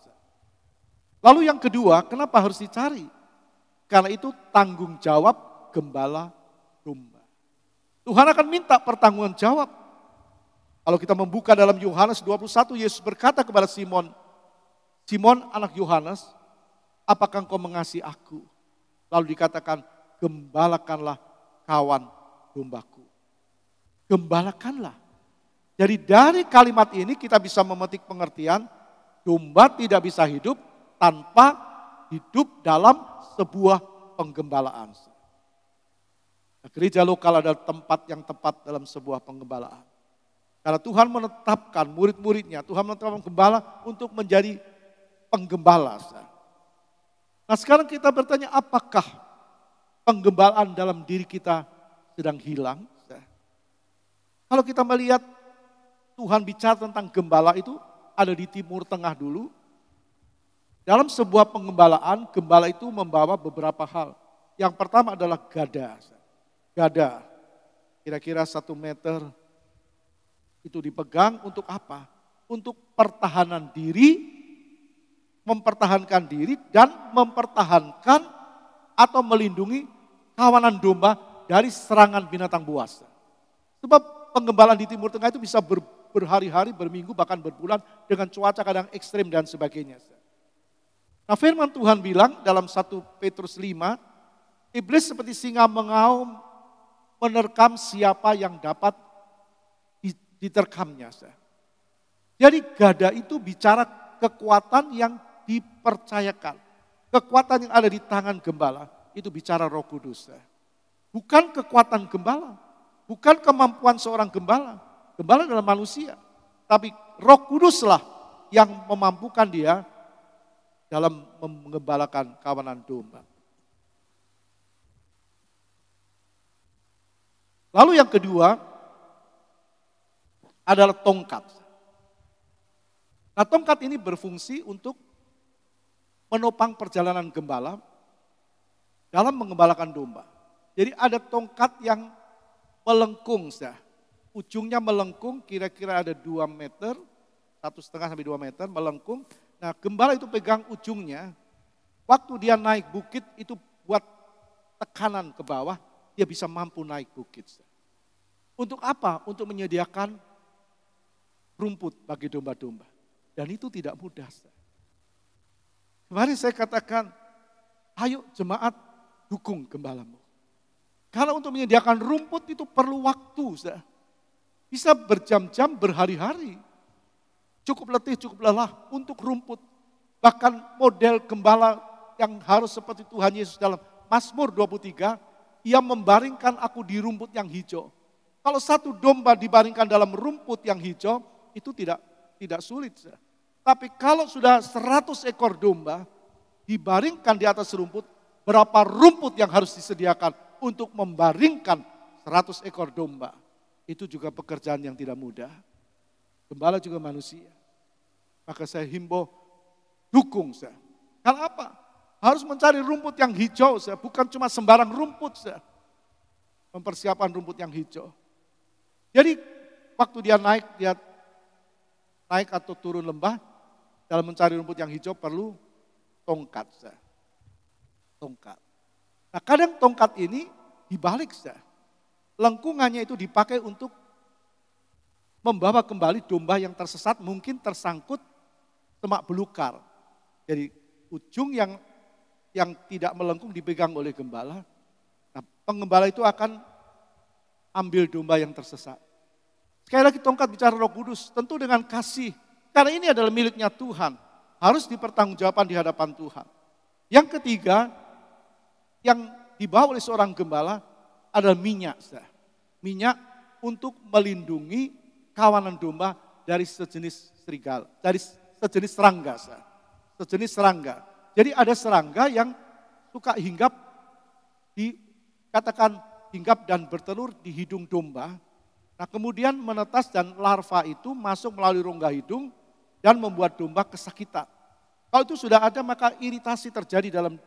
Lalu yang kedua, kenapa harus dicari? Karena itu tanggung jawab gembala domba. Tuhan akan minta pertanggungan jawab. Kalau kita membuka dalam Yohanes 21, Yesus berkata kepada Simon, Simon anak Yohanes, apakah engkau mengasihi aku? Lalu dikatakan, gembalakanlah kawan dombaku. Gembalakanlah. Jadi dari kalimat ini kita bisa memetik pengertian, domba tidak bisa hidup tanpa hidup dalam sebuah penggembalaan. Nah, gereja lokal adalah tempat yang tepat dalam sebuah penggembalaan. Karena Tuhan menetapkan murid-muridnya, Tuhan menetapkan gembala untuk menjadi penggembala. Nah sekarang kita bertanya, apakah penggembalaan dalam diri kita sedang hilang? Kalau kita melihat Tuhan bicara tentang gembala itu ada di Timur Tengah dulu. Dalam sebuah penggembalaan, gembala itu membawa beberapa hal. Yang pertama adalah gada. Gada, kira-kira 1 meter, itu dipegang untuk apa? Untuk pertahanan diri, mempertahankan diri dan mempertahankan atau melindungi kawanan domba dari serangan binatang buas. Sebab penggembalaan di Timur Tengah itu bisa berhari-hari, berminggu, bahkan berbulan dengan cuaca kadang ekstrim dan sebagainya. Nah firman Tuhan bilang dalam 1 Petrus 5, iblis seperti singa mengaum menerkam siapa yang dapat diterkamnya. Jadi gada itu bicara kekuatan yang dipercayakan. Kekuatan yang ada di tangan gembala itu bicara Roh Kudus. Bukan kekuatan gembala, bukan kemampuan seorang gembala. Gembala adalah manusia, tapi Roh Kuduslah yang memampukan dia dalam menggembalakan kawanan domba. Lalu yang kedua adalah tongkat. Nah tongkat ini berfungsi untuk menopang perjalanan gembala dalam menggembalakan domba. Jadi ada tongkat yang melengkung, ujungnya melengkung kira-kira ada 2 meter, 1,5 sampai 2 meter melengkung. Nah gembala itu pegang ujungnya, waktu dia naik bukit itu buat tekanan ke bawah, dia bisa mampu naik bukit. Untuk apa? Untuk menyediakan rumput bagi domba-domba. Dan itu tidak mudah. Kemarin saya katakan, ayo jemaat dukung gembalamu. Karena untuk menyediakan rumput itu perlu waktu. Bisa berjam-jam, berhari-hari. Cukup letih, cukup lelah untuk rumput. Bahkan model gembala yang harus seperti Tuhan Yesus dalam Mazmur 23, ia membaringkan aku di rumput yang hijau. Kalau satu domba dibaringkan dalam rumput yang hijau, itu tidak sulit. Tapi kalau sudah 100 ekor domba dibaringkan di atas rumput, berapa rumput yang harus disediakan untuk membaringkan 100 ekor domba. Itu juga pekerjaan yang tidak mudah. Gembala juga manusia. Maka saya himbau, dukung saya. Karena apa? Harus mencari rumput yang hijau, bukan cuma sembarang rumput. Mempersiapkan rumput yang hijau. Jadi waktu dia naik atau turun lembah, dalam mencari rumput yang hijau perlu tongkat. Tongkat. Nah kadang tongkat ini dibalik. Lengkungannya itu dipakai untuk membawa kembali domba yang tersesat, mungkin tersangkut semak belukar. Jadi ujung yang tidak melengkung dipegang oleh gembala. Nah, penggembala itu akan ambil domba yang tersesat. Sekali lagi tongkat bicara Roh Kudus, tentu dengan kasih. Karena ini adalah miliknya Tuhan, harus dipertanggungjawabkan di hadapan Tuhan. Yang ketiga, yang dibawa oleh seorang gembala adalah minyak. Minyak untuk melindungi kawanan domba dari sejenis serigala, dari sejenis serangga. Sejenis serangga. Jadi ada serangga yang suka hinggap, dikatakan hinggap dan bertelur di hidung domba. Nah kemudian menetas dan larva itu masuk melalui rongga hidung dan membuat domba kesakitan. Kalau itu sudah ada maka iritasi terjadi dalam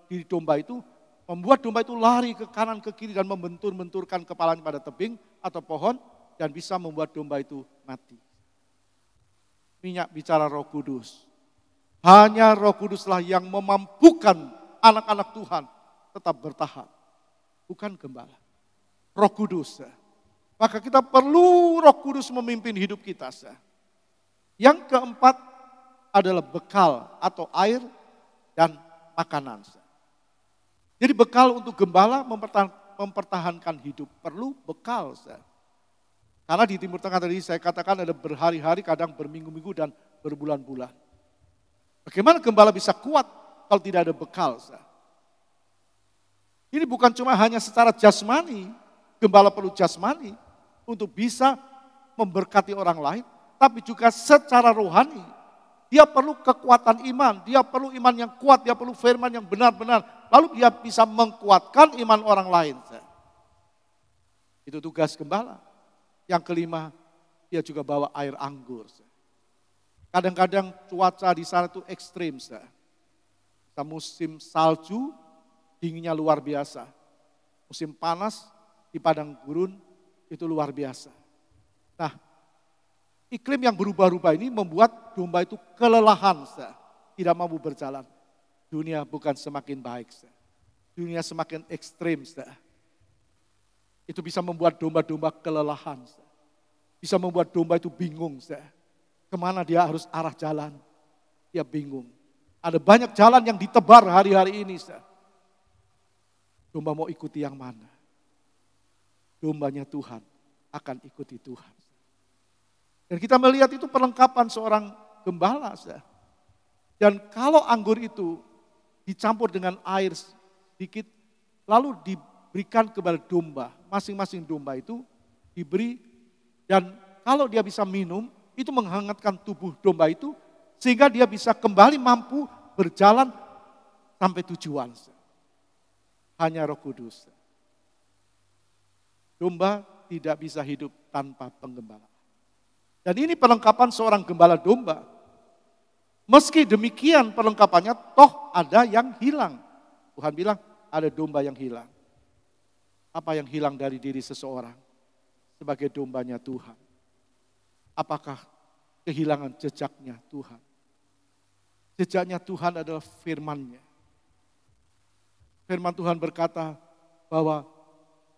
diri domba itu, membuat domba itu lari ke kanan ke kiri dan membentur-benturkan kepalanya pada tebing atau pohon dan bisa membuat domba itu mati. Minyak bicara Roh Kudus. Hanya Roh Kuduslah yang memampukan anak-anak Tuhan tetap bertahan, bukan gembala. Roh Kudus. Maka kita perlu Roh Kudus memimpin hidup kita. Yang keempat adalah bekal atau air dan makanan. Jadi bekal untuk gembala mempertahankan hidup, perlu bekal. Karena di Timur Tengah tadi saya katakan ada berhari-hari, kadang berminggu-minggu dan berbulan-bulan. Bagaimana gembala bisa kuat kalau tidak ada bekal? Ini bukan cuma hanya secara jasmani, gembala perlu jasmani untuk bisa memberkati orang lain, tapi juga secara rohani. Dia perlu kekuatan iman, dia perlu iman yang kuat, dia perlu firman yang benar-benar. Lalu dia bisa mengkuatkan iman orang lain. Itu tugas gembala. Yang kelima, dia juga bawa air anggur. Kadang-kadang cuaca di sana itu ekstrim. Musim salju, dinginnya luar biasa. Musim panas, di padang gurun itu luar biasa. Nah, iklim yang berubah-ubah ini membuat domba itu kelelahan, tidak mampu berjalan. Dunia bukan semakin baik, dunia semakin ekstrim. Itu bisa membuat domba-domba kelelahan, bisa membuat domba itu bingung. Kemana dia harus arah jalan, dia bingung. Ada banyak jalan yang ditebar hari-hari ini. Domba mau ikuti yang mana? Dombanya Tuhan akan ikuti Tuhan. Dan kita melihat itu perlengkapan seorang gembala. Dan kalau anggur itu dicampur dengan air sedikit, lalu diberikan kepada domba, masing-masing domba itu diberi, dan kalau dia bisa minum, itu menghangatkan tubuh domba itu, sehingga dia bisa kembali mampu berjalan sampai tujuan. Hanya Roh Kudus. Domba tidak bisa hidup tanpa penggembala. Dan ini perlengkapan seorang gembala domba. Meski demikian perlengkapannya, toh ada yang hilang. Tuhan bilang ada domba yang hilang. Apa yang hilang dari diri seseorang sebagai dombanya Tuhan? Apakah kehilangan jejaknya Tuhan? Jejaknya Tuhan adalah firman-Nya. Firman Tuhan berkata bahwa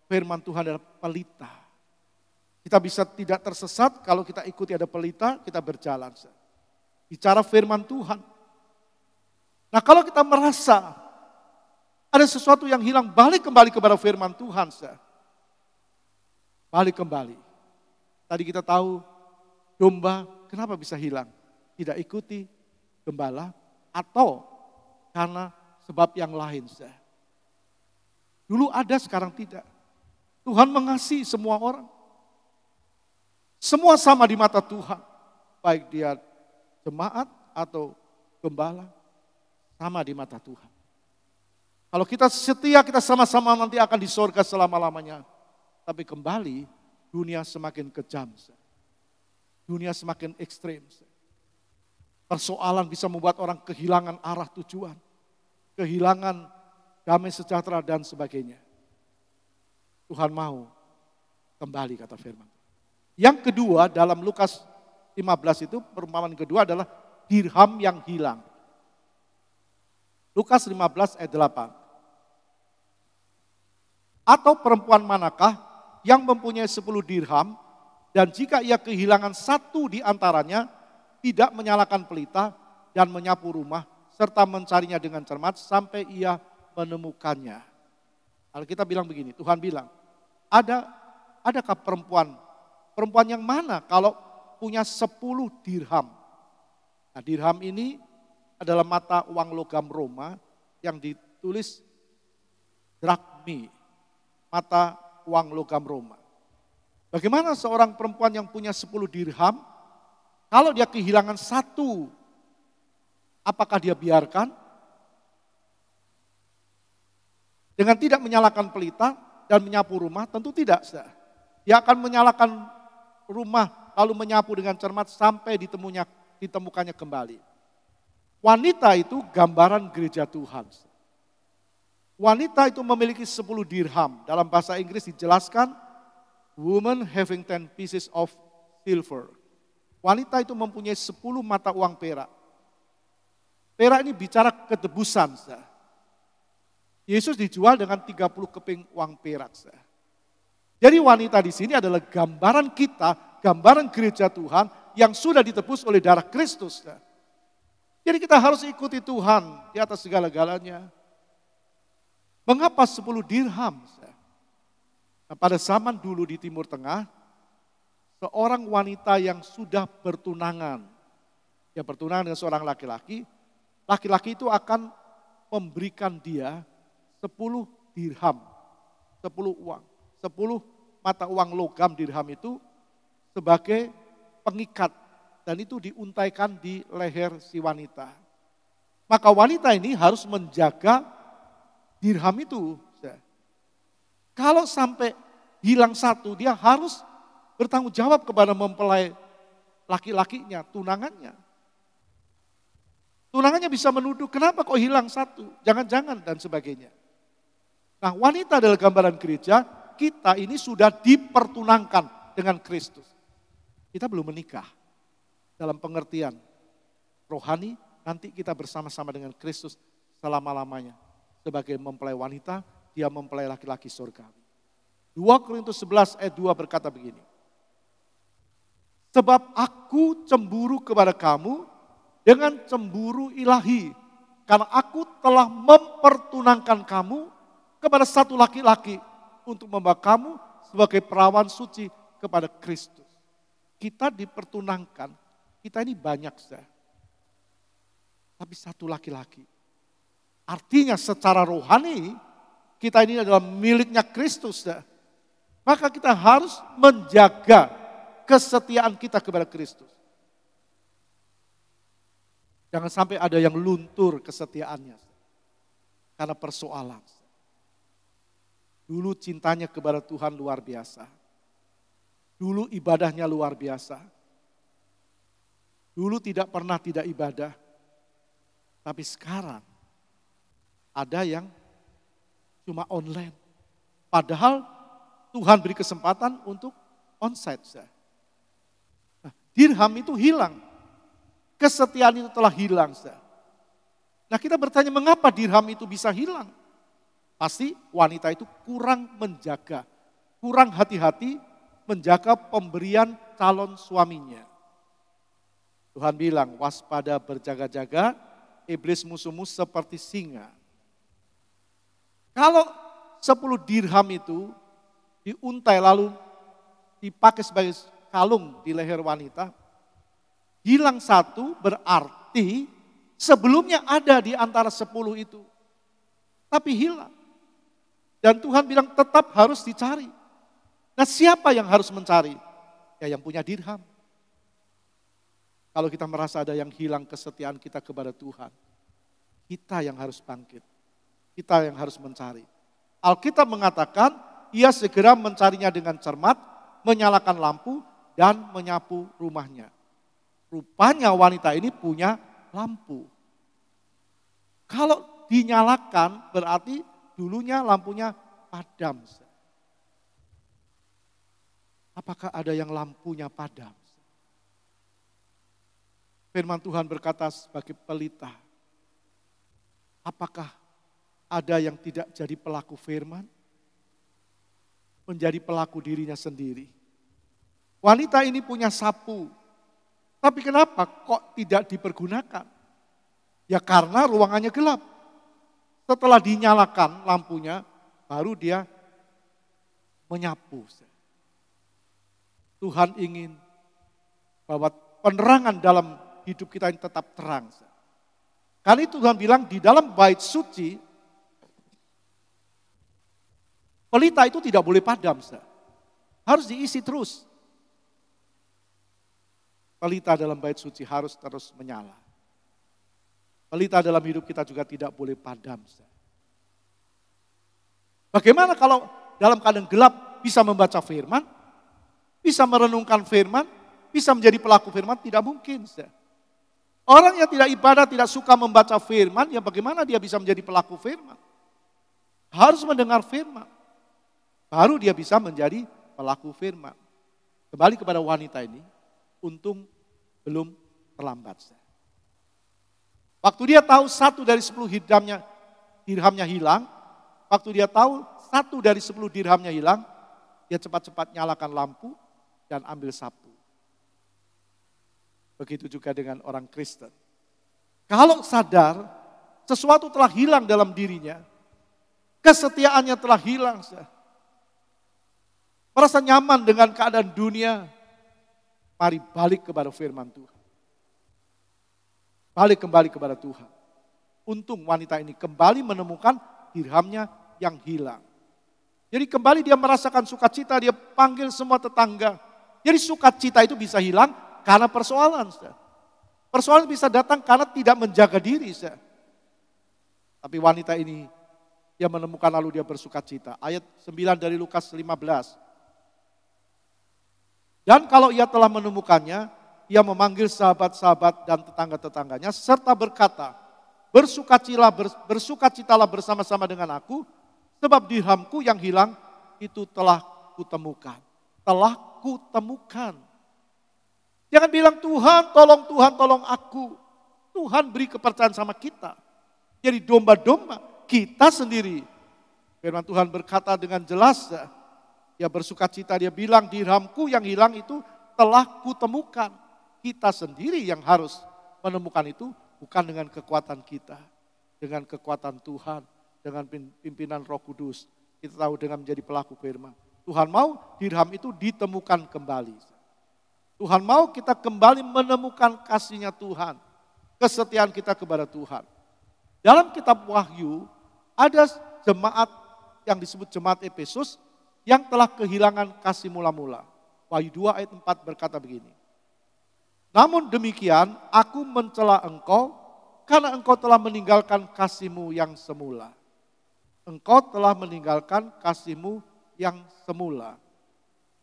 firman Tuhan adalah pelita. Kita bisa tidak tersesat kalau kita ikuti ada pelita, kita berjalan. Bicara firman Tuhan. Nah kalau kita merasa ada sesuatu yang hilang, balik kembali kepada firman Tuhan. Balik kembali. Tadi kita tahu domba kenapa bisa hilang? Tidak ikuti gembala atau karena sebab yang lain. Dulu ada, sekarang tidak. Tuhan mengasihi semua orang. Semua sama di mata Tuhan. Baik dia jemaat atau gembala, sama di mata Tuhan. Kalau kita setia, kita sama-sama nanti akan di sorga selama-lamanya. Tapi kembali, dunia semakin kejam. Dunia semakin ekstrim. Persoalan bisa membuat orang kehilangan arah tujuan. Kehilangan damai sejahtera dan sebagainya. Tuhan mau kembali, kata firman. Yang kedua dalam Lukas 15 itu perumpamaan kedua adalah dirham yang hilang. Lukas 15 ayat 8. Atau perempuan manakah yang mempunyai 10 dirham Dan jika ia kehilangan satu di antaranya, tidak menyalakan pelita dan menyapu rumah, serta mencarinya dengan cermat sampai ia menemukannya. Alkitab bilang begini, Tuhan bilang, adakah perempuan yang mana kalau punya 10 dirham? Nah, dirham ini adalah mata uang logam Roma yang ditulis drakmi, mata uang logam Roma. Bagaimana seorang perempuan yang punya 10 dirham, kalau dia kehilangan satu, apakah dia biarkan? Dengan tidak menyalakan pelita dan menyapu rumah, tentu tidak. Dia akan menyalakan rumah lalu menyapu dengan cermat sampai ditemukannya kembali. Wanita itu gambaran gereja Tuhan. Wanita itu memiliki 10 dirham. Dalam bahasa Inggris dijelaskan, woman having 10 pieces of silver. Wanita itu mempunyai 10 mata uang perak. Perak ini bicara ketebusan. Yesus dijual dengan 30 keping uang perak. Jadi wanita di sini adalah gambaran kita, gambaran gereja Tuhan yang sudah ditebus oleh darah Kristus. Jadi kita harus ikuti Tuhan di atas segala-galanya. Mengapa 10 dirham? Nah, pada zaman dulu di Timur Tengah, seorang wanita yang sudah bertunangan, dia bertunangan dengan seorang laki-laki, laki-laki itu akan memberikan dia 10 dirham, 10 uang, 10 mata uang logam dirham itu sebagai pengikat, dan itu diuntaikan di leher si wanita. Maka wanita ini harus menjaga dirham itu. Kalau sampai hilang satu, dia harus bertanggung jawab kepada mempelai laki-lakinya, tunangannya. Tunangannya bisa menuduh, kenapa kok hilang satu, jangan-jangan dan sebagainya. Nah, wanita adalah gambaran gereja, kita ini sudah dipertunangkan dengan Kristus. Kita belum menikah. Dalam pengertian rohani, nanti kita bersama-sama dengan Kristus selama-lamanya. Sebagai mempelai wanita, dia mempelai laki-laki surgawi. 2 Korintus 11 ayat 2 berkata begini. Sebab aku cemburu kepada kamu dengan cemburu ilahi. Karena aku telah mempertunangkan kamu kepada satu laki-laki untuk membawa kamu sebagai perawan suci kepada Kristus. Kita dipertunangkan, kita ini banyak, tapi satu laki-laki. Artinya secara rohani, kita ini adalah miliknya Kristus. Maka kita harus menjaga kesetiaan kita kepada Kristus. Jangan sampai ada yang luntur kesetiaannya. Karena persoalan. Dulu cintanya kepada Tuhan luar biasa. Dulu ibadahnya luar biasa. Dulu tidak pernah tidak ibadah. Tapi sekarang ada yang cuma online. Padahal Tuhan beri kesempatan untuk onsite. Nah, dirham itu hilang. Kesetiaan itu telah hilang. Nah, kita bertanya mengapa dirham itu bisa hilang? Pasti wanita itu kurang menjaga, kurang hati-hati menjaga pemberian calon suaminya. Tuhan bilang, waspada berjaga-jaga, iblis musuhmu seperti singa. Kalau 10 dirham itu diuntai lalu dipakai sebagai kalung di leher wanita, hilang satu berarti sebelumnya ada di antara 10 itu. Tapi hilang. Dan Tuhan bilang tetap harus dicari. Nah, siapa yang harus mencari? Ya, yang punya dirham. Kalau kita merasa ada yang hilang kesetiaan kita kepada Tuhan, kita yang harus bangkit. Kita yang harus mencari. Alkitab mengatakan, ia segera mencarinya dengan cermat, menyalakan lampu, dan menyapu rumahnya. Rupanya wanita ini punya lampu. Kalau dinyalakan berarti dulunya lampunya padam. Apakah ada yang lampunya padam? Firman Tuhan berkata sebagai pelita, apakah ada yang tidak jadi pelaku firman? Menjadi pelaku dirinya sendiri. Wanita ini punya sapu. Tapi kenapa kok tidak dipergunakan? Ya karena ruangannya gelap. Setelah dinyalakan lampunya, baru dia menyapu. Tuhan ingin bahwa penerangan dalam hidup kita ini tetap terang. Karena itu Tuhan bilang di dalam bait suci, pelita itu tidak boleh padam. Harus diisi terus. Pelita dalam bait suci harus terus menyala. Pelita dalam hidup kita juga tidak boleh padam. Bagaimana kalau dalam keadaan gelap bisa membaca firman, bisa merenungkan firman, bisa menjadi pelaku firman? Tidak mungkin. Orang yang tidak ibadah, tidak suka membaca firman, ya bagaimana dia bisa menjadi pelaku firman? Harus mendengar firman. Baru dia bisa menjadi pelaku firman. Kembali kepada wanita ini, untung belum terlambat. Waktu dia tahu 1 dari 10 dirhamnya hilang, waktu dia tahu 1 dari 10 dirhamnya hilang, dia cepat-cepat nyalakan lampu dan ambil sapu. Begitu juga dengan orang Kristen. Kalau sadar sesuatu telah hilang dalam dirinya, kesetiaannya telah hilang, merasa nyaman dengan keadaan dunia, mari balik kepada firman Tuhan. Balik kembali kepada Tuhan. Untung wanita ini kembali menemukan dirhamnya yang hilang. Jadi kembali dia merasakan sukacita, dia panggil semua tetangga. Jadi sukacita itu bisa hilang karena persoalan. Persoalan bisa datang karena tidak menjaga diri. Tapi wanita ini, dia menemukan lalu dia bersukacita. Ayat 9 dari Lukas 15. Dan kalau ia telah menemukannya, ia memanggil sahabat-sahabat dan tetangga-tetangganya serta berkata, bersukacitalah bersama-sama dengan aku, sebab dirhamku yang hilang itu telah kutemukan. Telah kutemukan. Jangan bilang Tuhan tolong aku. Tuhan beri kepercayaan sama kita. Jadi domba-domba kita sendiri. Firman Tuhan berkata dengan jelas, dia bersukacita, dia bilang dirhamku yang hilang itu telah kutemukan. Kita sendiri yang harus menemukan itu, bukan dengan kekuatan kita. Dengan kekuatan Tuhan, dengan pimpinan Roh Kudus. Kita tahu dengan menjadi pelaku firman. Tuhan mau dirham itu ditemukan kembali. Tuhan mau kita kembali menemukan kasih-Nya Tuhan. Kesetiaan kita kepada Tuhan. Dalam kitab Wahyu, ada jemaat yang disebut jemaat Efesus, yang telah kehilangan kasih mula-mula. Wahyu 2 ayat 4 berkata begini. Namun demikian aku mencela engkau karena engkau telah meninggalkan kasihmu yang semula. Engkau telah meninggalkan kasihmu yang semula.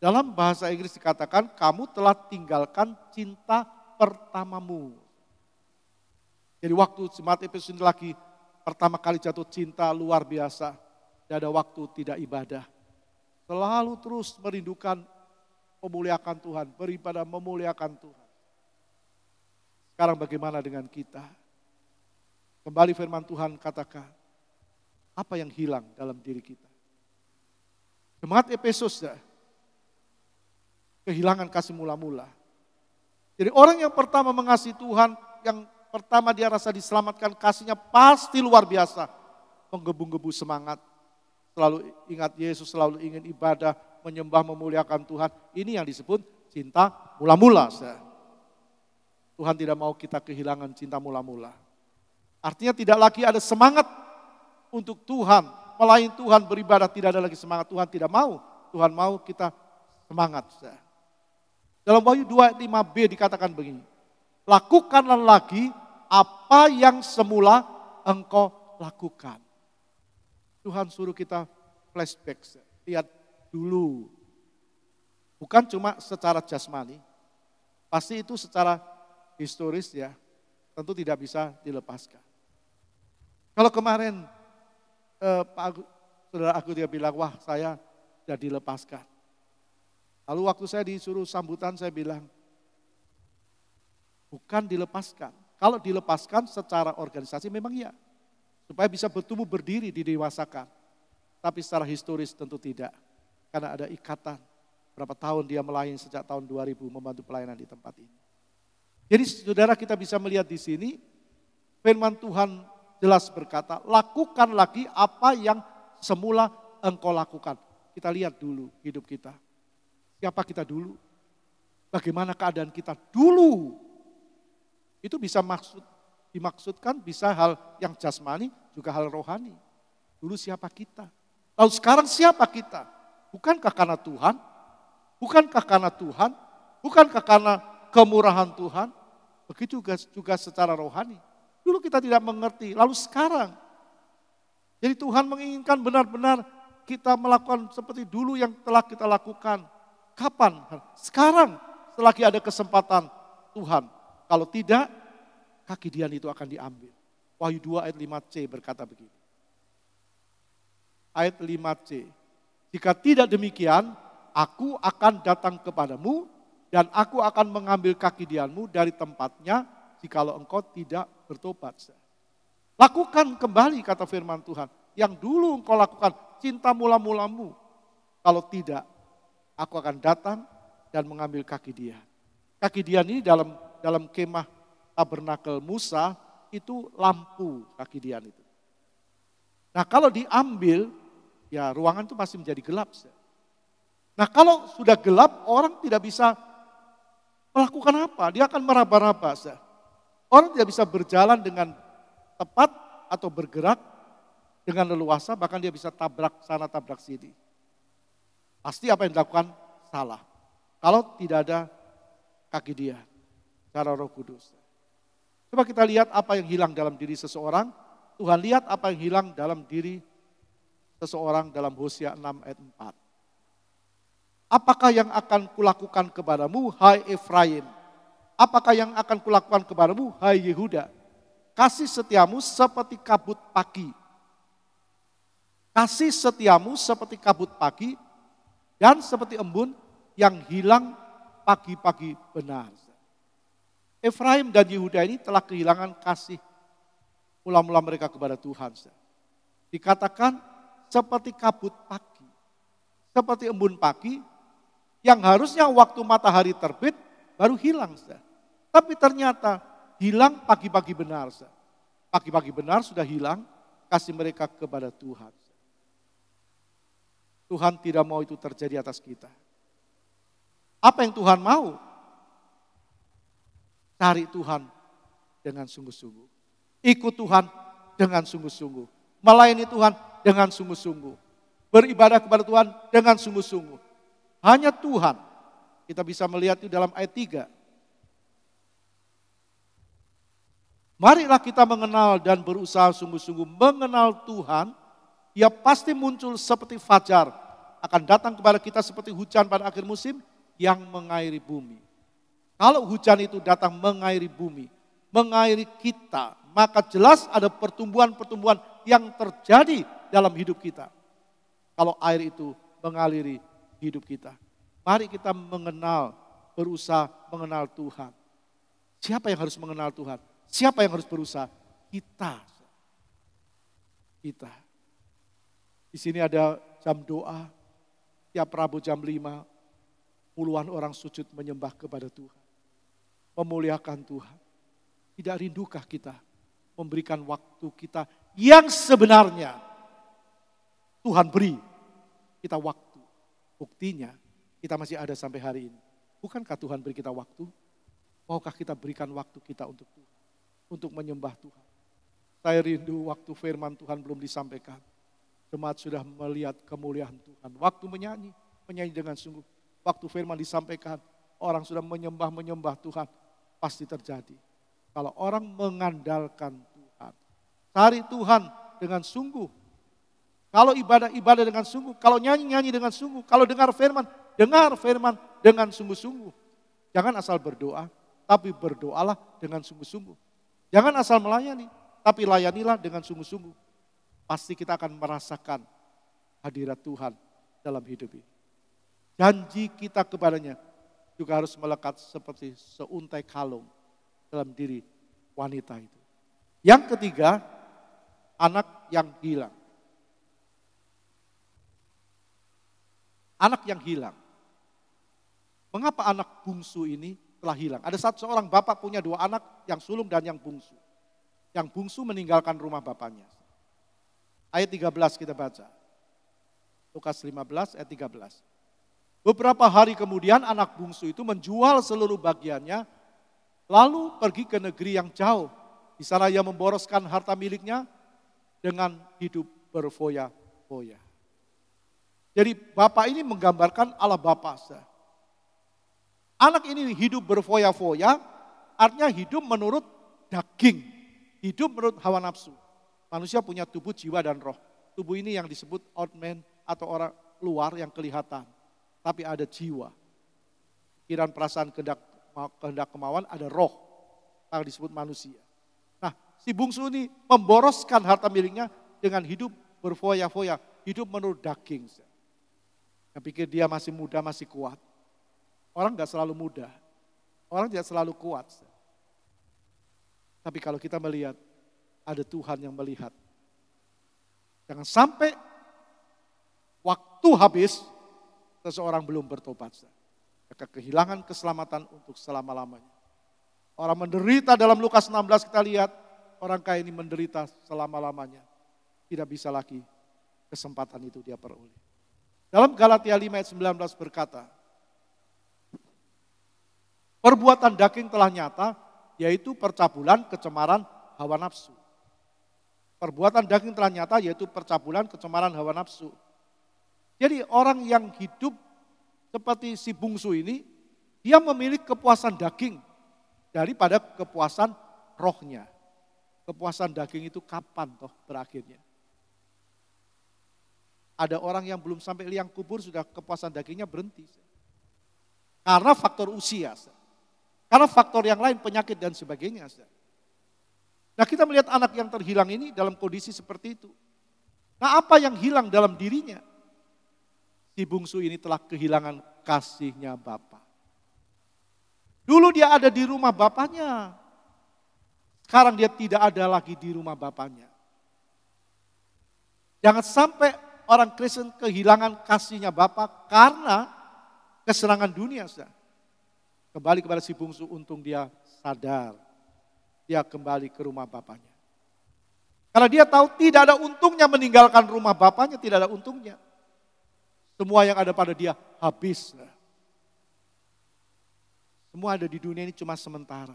Dalam bahasa Inggris dikatakan kamu telah tinggalkan cinta pertamamu. Jadi waktu jemaat Efesus ini lagi pertama kali jatuh cinta luar biasa. Tidak ada waktu tidak ibadah. Selalu terus merindukan memuliakan Tuhan, beribadah memuliakan Tuhan. Sekarang bagaimana dengan kita? Kembali firman Tuhan katakan, apa yang hilang dalam diri kita? Jemaat Efesus kehilangan kasih mula-mula. Jadi orang yang pertama mengasihi Tuhan, yang pertama dia rasa diselamatkan, kasihnya pasti luar biasa. Menggebu-gebu semangat. Selalu ingat Yesus, selalu ingin ibadah, menyembah, memuliakan Tuhan. Ini yang disebut cinta mula-mula. Tuhan tidak mau kita kehilangan cinta mula-mula. Artinya tidak lagi ada semangat untuk Tuhan. Melayani Tuhan, beribadah, tidak ada lagi semangat. Tuhan tidak mau. Tuhan mau kita semangat. Dalam Wahyu 2 ayat 5b dikatakan begini. Lakukanlah lagi apa yang semula engkau lakukan. Tuhan suruh kita flashback, lihat dulu. Bukan cuma secara jasmani, pasti itu secara historis ya, tentu tidak bisa dilepaskan. Kalau kemarin saudara aku dia bilang, wah saya sudah dilepaskan. Lalu waktu saya disuruh sambutan saya bilang, bukan dilepaskan. Kalau dilepaskan secara organisasi memang iya. Supaya bisa bertumbuh berdiri didewasakan. Tapi secara historis tentu tidak. Karena ada ikatan Berapa tahun dia melayani sejak tahun 2000 membantu pelayanan di tempat ini. Jadi saudara kita bisa melihat di sini firman Tuhan jelas berkata, lakukan lagi apa yang semula engkau lakukan. Kita lihat dulu hidup kita. Siapa kita dulu? Bagaimana keadaan kita dulu? Itu bisa dimaksudkan bisa hal yang jasmani juga hal rohani. Dulu siapa kita? Lalu sekarang siapa kita? Bukankah karena Tuhan? Bukankah karena Tuhan? Bukankah karena kemurahan Tuhan? Begitu juga secara rohani. Dulu kita tidak mengerti, lalu sekarang. Jadi Tuhan menginginkan benar-benar kita melakukan seperti dulu yang telah kita lakukan. Kapan? Sekarang, selagi ada kesempatan Tuhan. Kalau tidak, kaki Dian itu akan diambil. Wahyu 2 ayat 5c berkata begini. Ayat 5c. Jika tidak demikian, aku akan datang kepadamu dan aku akan mengambil kaki Dianmu dari tempatnya jikalau engkau tidak bertobat. Lakukan kembali kata firman Tuhan. Yang dulu engkau lakukan cinta mula-mulamu. Kalau tidak, aku akan datang dan mengambil kaki Dian. Kaki Dian ini dalam kemah tabernakel Musa itu lampu kaki Dian itu. Nah kalau diambil, ya ruangan itu masih menjadi gelap. Nah kalau sudah gelap, orang tidak bisa melakukan apa? Dia akan meraba-raba. Orang tidak bisa berjalan dengan tepat atau bergerak dengan leluasa, bahkan dia bisa tabrak sana, tabrak sini. Pasti apa yang dilakukan salah. Kalau tidak ada kaki dia, cara Roh Kudus. Coba kita lihat apa yang hilang dalam diri seseorang. Tuhan lihat apa yang hilang dalam diri seseorang dalam Hosea 6 ayat 4. Apakah yang akan kulakukan kepadamu, hai Efraim? Apakah yang akan kulakukan kepadamu, hai Yehuda? Kasih setiamu seperti kabut pagi. Kasih setiamu seperti kabut pagi dan seperti embun yang hilang pagi-pagi benar. Efraim dan Yehuda ini telah kehilangan kasih mula-mula mereka kepada Tuhan. Dikatakan seperti kabut pagi, seperti embun pagi, yang harusnya waktu matahari terbit baru hilang. Tapi ternyata hilang pagi-pagi benar. Pagi-pagi benar sudah hilang kasih mereka kepada Tuhan. Tuhan tidak mau itu terjadi atas kita. Apa yang Tuhan mau? Cari Tuhan dengan sungguh-sungguh. Ikut Tuhan dengan sungguh-sungguh. Melayani Tuhan dengan sungguh-sungguh. Beribadah kepada Tuhan dengan sungguh-sungguh. Hanya Tuhan. Kita bisa melihat itu dalam ayat 3. Marilah kita mengenal dan berusaha sungguh-sungguh mengenal Tuhan. Ia pasti muncul seperti fajar. Akan datang kepada kita seperti hujan pada akhir musim yang mengairi bumi. Kalau hujan itu datang mengairi bumi, mengairi kita, maka jelas ada pertumbuhan-pertumbuhan yang terjadi dalam hidup kita. Kalau air itu mengaliri hidup kita. Mari kita mengenal, berusaha mengenal Tuhan. Siapa yang harus mengenal Tuhan? Siapa yang harus berusaha? Kita. Kita. Di sini ada jam doa. Tiap Rabu jam 5, puluhan orang sujud menyembah kepada Tuhan. Memuliakan Tuhan. Tidak rindukah kita memberikan waktu kita yang sebenarnya Tuhan beri kita waktu. Buktinya kita masih ada sampai hari ini. Bukankah Tuhan beri kita waktu? Maukah kita berikan waktu kita untuk Tuhan? Untuk menyembah Tuhan. Saya rindu waktu firman Tuhan belum disampaikan. Jemaat sudah melihat kemuliaan Tuhan. Waktu menyanyi dengan sungguh. Waktu firman disampaikan, orang sudah menyembah Tuhan. Pasti terjadi. Kalau orang mengandalkan Tuhan. Cari Tuhan dengan sungguh. Kalau ibadah dengan sungguh. Kalau nyanyi dengan sungguh. Kalau dengar firman dengan sungguh-sungguh. Jangan asal berdoa, tapi berdoalah dengan sungguh-sungguh. Jangan asal melayani, tapi layanilah dengan sungguh-sungguh. Pasti kita akan merasakan hadirat Tuhan dalam hidup ini. Janji kita kepadanya juga harus melekat seperti seuntai kalung dalam diri wanita itu. Yang ketiga, anak yang hilang. Anak yang hilang. Mengapa anak bungsu ini telah hilang? Ada seorang bapak punya 2 anak, yang sulung dan yang bungsu. Yang bungsu meninggalkan rumah bapaknya. Ayat 13 kita baca. Lukas 15 ayat 13. Beberapa hari kemudian anak bungsu itu menjual seluruh bagiannya, lalu pergi ke negeri yang jauh. Di sana ia memboroskan harta miliknya dengan hidup berfoya-foya. Jadi bapak ini menggambarkan Allah Bapa. Anak ini hidup berfoya-foya, artinya hidup menurut daging, hidup menurut hawa nafsu. Manusia punya tubuh, jiwa, dan roh. Tubuh ini yang disebut outman atau orang luar yang kelihatan. Tapi ada jiwa, pikiran, perasaan, kehendak, kemauan, ada roh, yang disebut manusia. Nah, si bungsu ini memboroskan harta miliknya dengan hidup berfoya-foya, hidup menurut daging. Yang pikir dia masih muda, masih kuat. Orang gak selalu muda, orang tidak selalu kuat. Tapi kalau kita melihat, ada Tuhan yang melihat. Jangan sampai waktu habis, seseorang belum bertobat. Maka kehilangan keselamatan untuk selama-lamanya. Orang menderita dalam Lukas 16 kita lihat, orang kaya ini menderita selama-lamanya. Tidak bisa lagi kesempatan itu dia peroleh. Dalam Galatia 5 ayat 19 berkata, perbuatan daging telah nyata, yaitu percabulan, kecemaran, hawa nafsu. Perbuatan daging telah nyata, yaitu percabulan, kecemaran, hawa nafsu. Jadi orang yang hidup seperti si bungsu ini, dia memiliki kepuasan daging daripada kepuasan rohnya. Kepuasan daging itu kapan toh berakhirnya? Ada orang yang belum sampai liang kubur sudah kepuasan dagingnya berhenti. Karena faktor usia. Karena faktor yang lain, penyakit dan sebagainya. Nah, kita melihat anak yang terhilang ini dalam kondisi seperti itu. Nah, apa yang hilang dalam dirinya? Si bungsu ini telah kehilangan kasihnya Bapa. Dulu dia ada di rumah bapaknya. Sekarang dia tidak ada lagi di rumah bapaknya. Jangan sampai orang Kristen kehilangan kasihnya Bapa karena kesenangan dunia. Kembali kepada si bungsu, untung dia sadar. Dia kembali ke rumah bapaknya. Karena dia tahu tidak ada untungnya meninggalkan rumah bapaknya, tidak ada untungnya. Semua yang ada pada dia habis. Semua ada di dunia ini cuma sementara.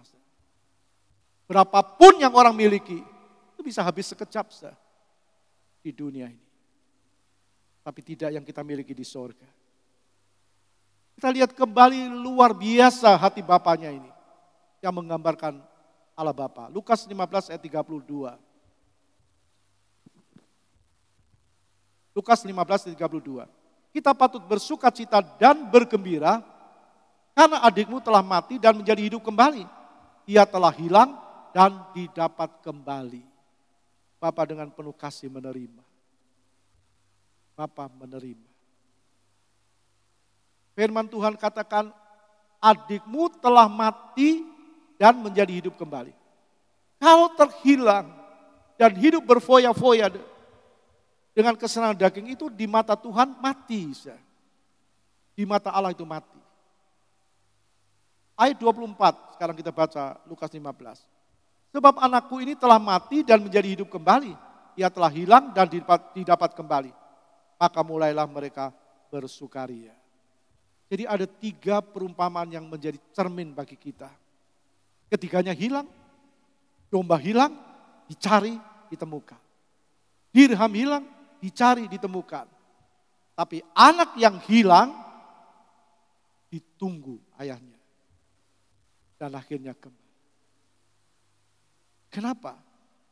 Berapapun yang orang miliki, itu bisa habis sekejap di dunia ini. Tapi tidak yang kita miliki di sorga. Kita lihat kembali luar biasa hati Bapaknya ini. Yang menggambarkan Allah Bapa. Lukas 15 ayat 32. Lukas 15 ayat 32. Kita patut bersuka cita dan bergembira karena adikmu telah mati dan menjadi hidup kembali. Ia telah hilang dan didapat kembali. Bapa dengan penuh kasih menerima. Bapa menerima. Firman Tuhan katakan, adikmu telah mati dan menjadi hidup kembali. Kalau terhilang dan hidup berfoya-foya dengan kesenangan daging itu di mata Tuhan mati. Di mata Allah itu mati. Ayat 24 sekarang kita baca Lukas 15. Sebab anakku ini telah mati dan menjadi hidup kembali. Ia telah hilang dan didapat kembali. Maka mulailah mereka bersukaria. Jadi ada 3 perumpamaan yang menjadi cermin bagi kita. Ketiganya hilang, domba hilang, dicari, ditemukan. Dirham hilang, dicari, ditemukan. Tapi anak yang hilang, ditunggu ayahnya. Dan akhirnya kembali. Kenapa?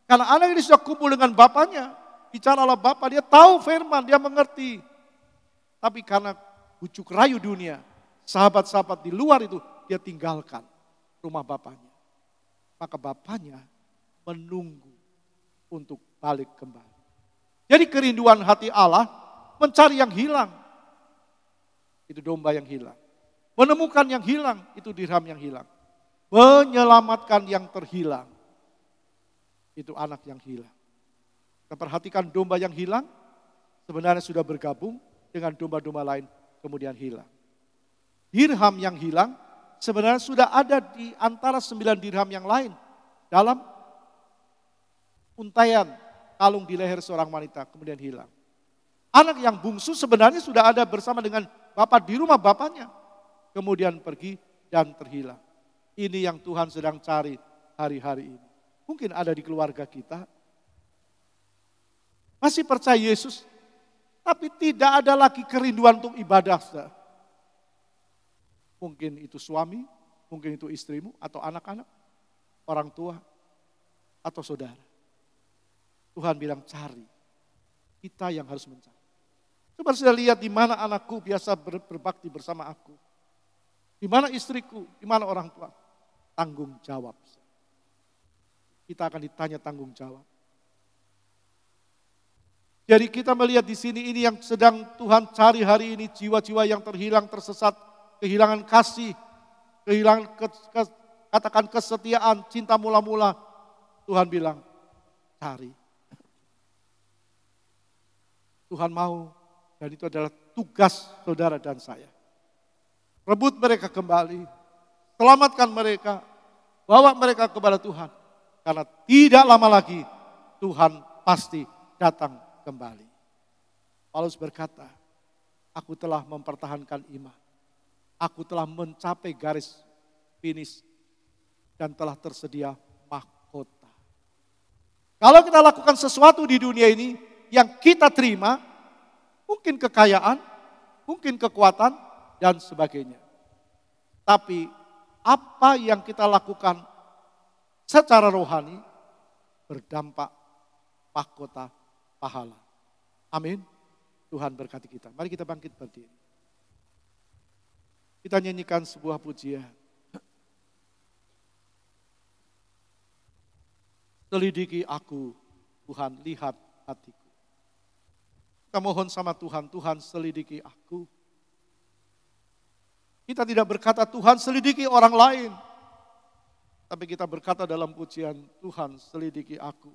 Karena anak ini sudah kumpul dengan bapaknya. Bicara oleh bapak, dia tahu firman, dia mengerti. Tapi karena bujuk rayu dunia, sahabat-sahabat di luar itu dia tinggalkan rumah bapaknya. Maka bapaknya menunggu untuk balik kembali. Jadi kerinduan hati Allah mencari yang hilang. Itu domba yang hilang. Menemukan yang hilang, itu dirham yang hilang. Menyelamatkan yang terhilang. Itu anak yang hilang. Kita perhatikan domba yang hilang, sebenarnya sudah bergabung dengan domba-domba lain, kemudian hilang. dirham yang hilang sebenarnya sudah ada di antara 9 dirham yang lain dalam untaian kalung di leher seorang wanita, kemudian hilang. Anak yang bungsu sebenarnya sudah ada bersama dengan bapak di rumah bapaknya, kemudian pergi dan terhilang. Ini yang Tuhan sedang cari hari-hari ini. Mungkin ada di keluarga kita, masih percaya Yesus, tapi tidak ada lagi kerinduan untuk ibadah. Mungkin itu suami, mungkin itu istrimu, atau anak-anak, orang tua, atau saudara. Tuhan bilang cari, kita yang harus mencari. Coba saya lihat di mana anakku biasa berbakti bersama aku. Di mana istriku, di mana orang tua. Tanggung jawab. Kita akan ditanya tanggung jawab. Jadi kita melihat di sini ini yang sedang Tuhan cari hari ini, jiwa-jiwa yang terhilang, tersesat, kehilangan kasih, kehilangan katakan kesetiaan, cinta mula-mula. Tuhan bilang, cari. Tuhan mau, dan itu adalah tugas saudara dan saya. Rebut mereka kembali, selamatkan mereka, bawa mereka kepada Tuhan. Karena tidak lama lagi Tuhan pasti datang kembali. Paulus berkata, aku telah mempertahankan iman. Aku telah mencapai garis finish dan telah tersedia mahkota. Kalau kita lakukan sesuatu di dunia ini yang kita terima, mungkin kekayaan, mungkin kekuatan dan sebagainya. Tapi apa yang kita lakukan secara rohani berdampak mahkota pahala. Amin. Tuhan berkati kita. Mari kita bangkit berdiri. Kita nyanyikan sebuah pujian. Selidiki aku, Tuhan, lihat hatiku. Kita mohon sama Tuhan, Tuhan selidiki aku. Kita tidak berkata Tuhan selidiki orang lain. Tapi kita berkata dalam pujian, Tuhan selidiki aku,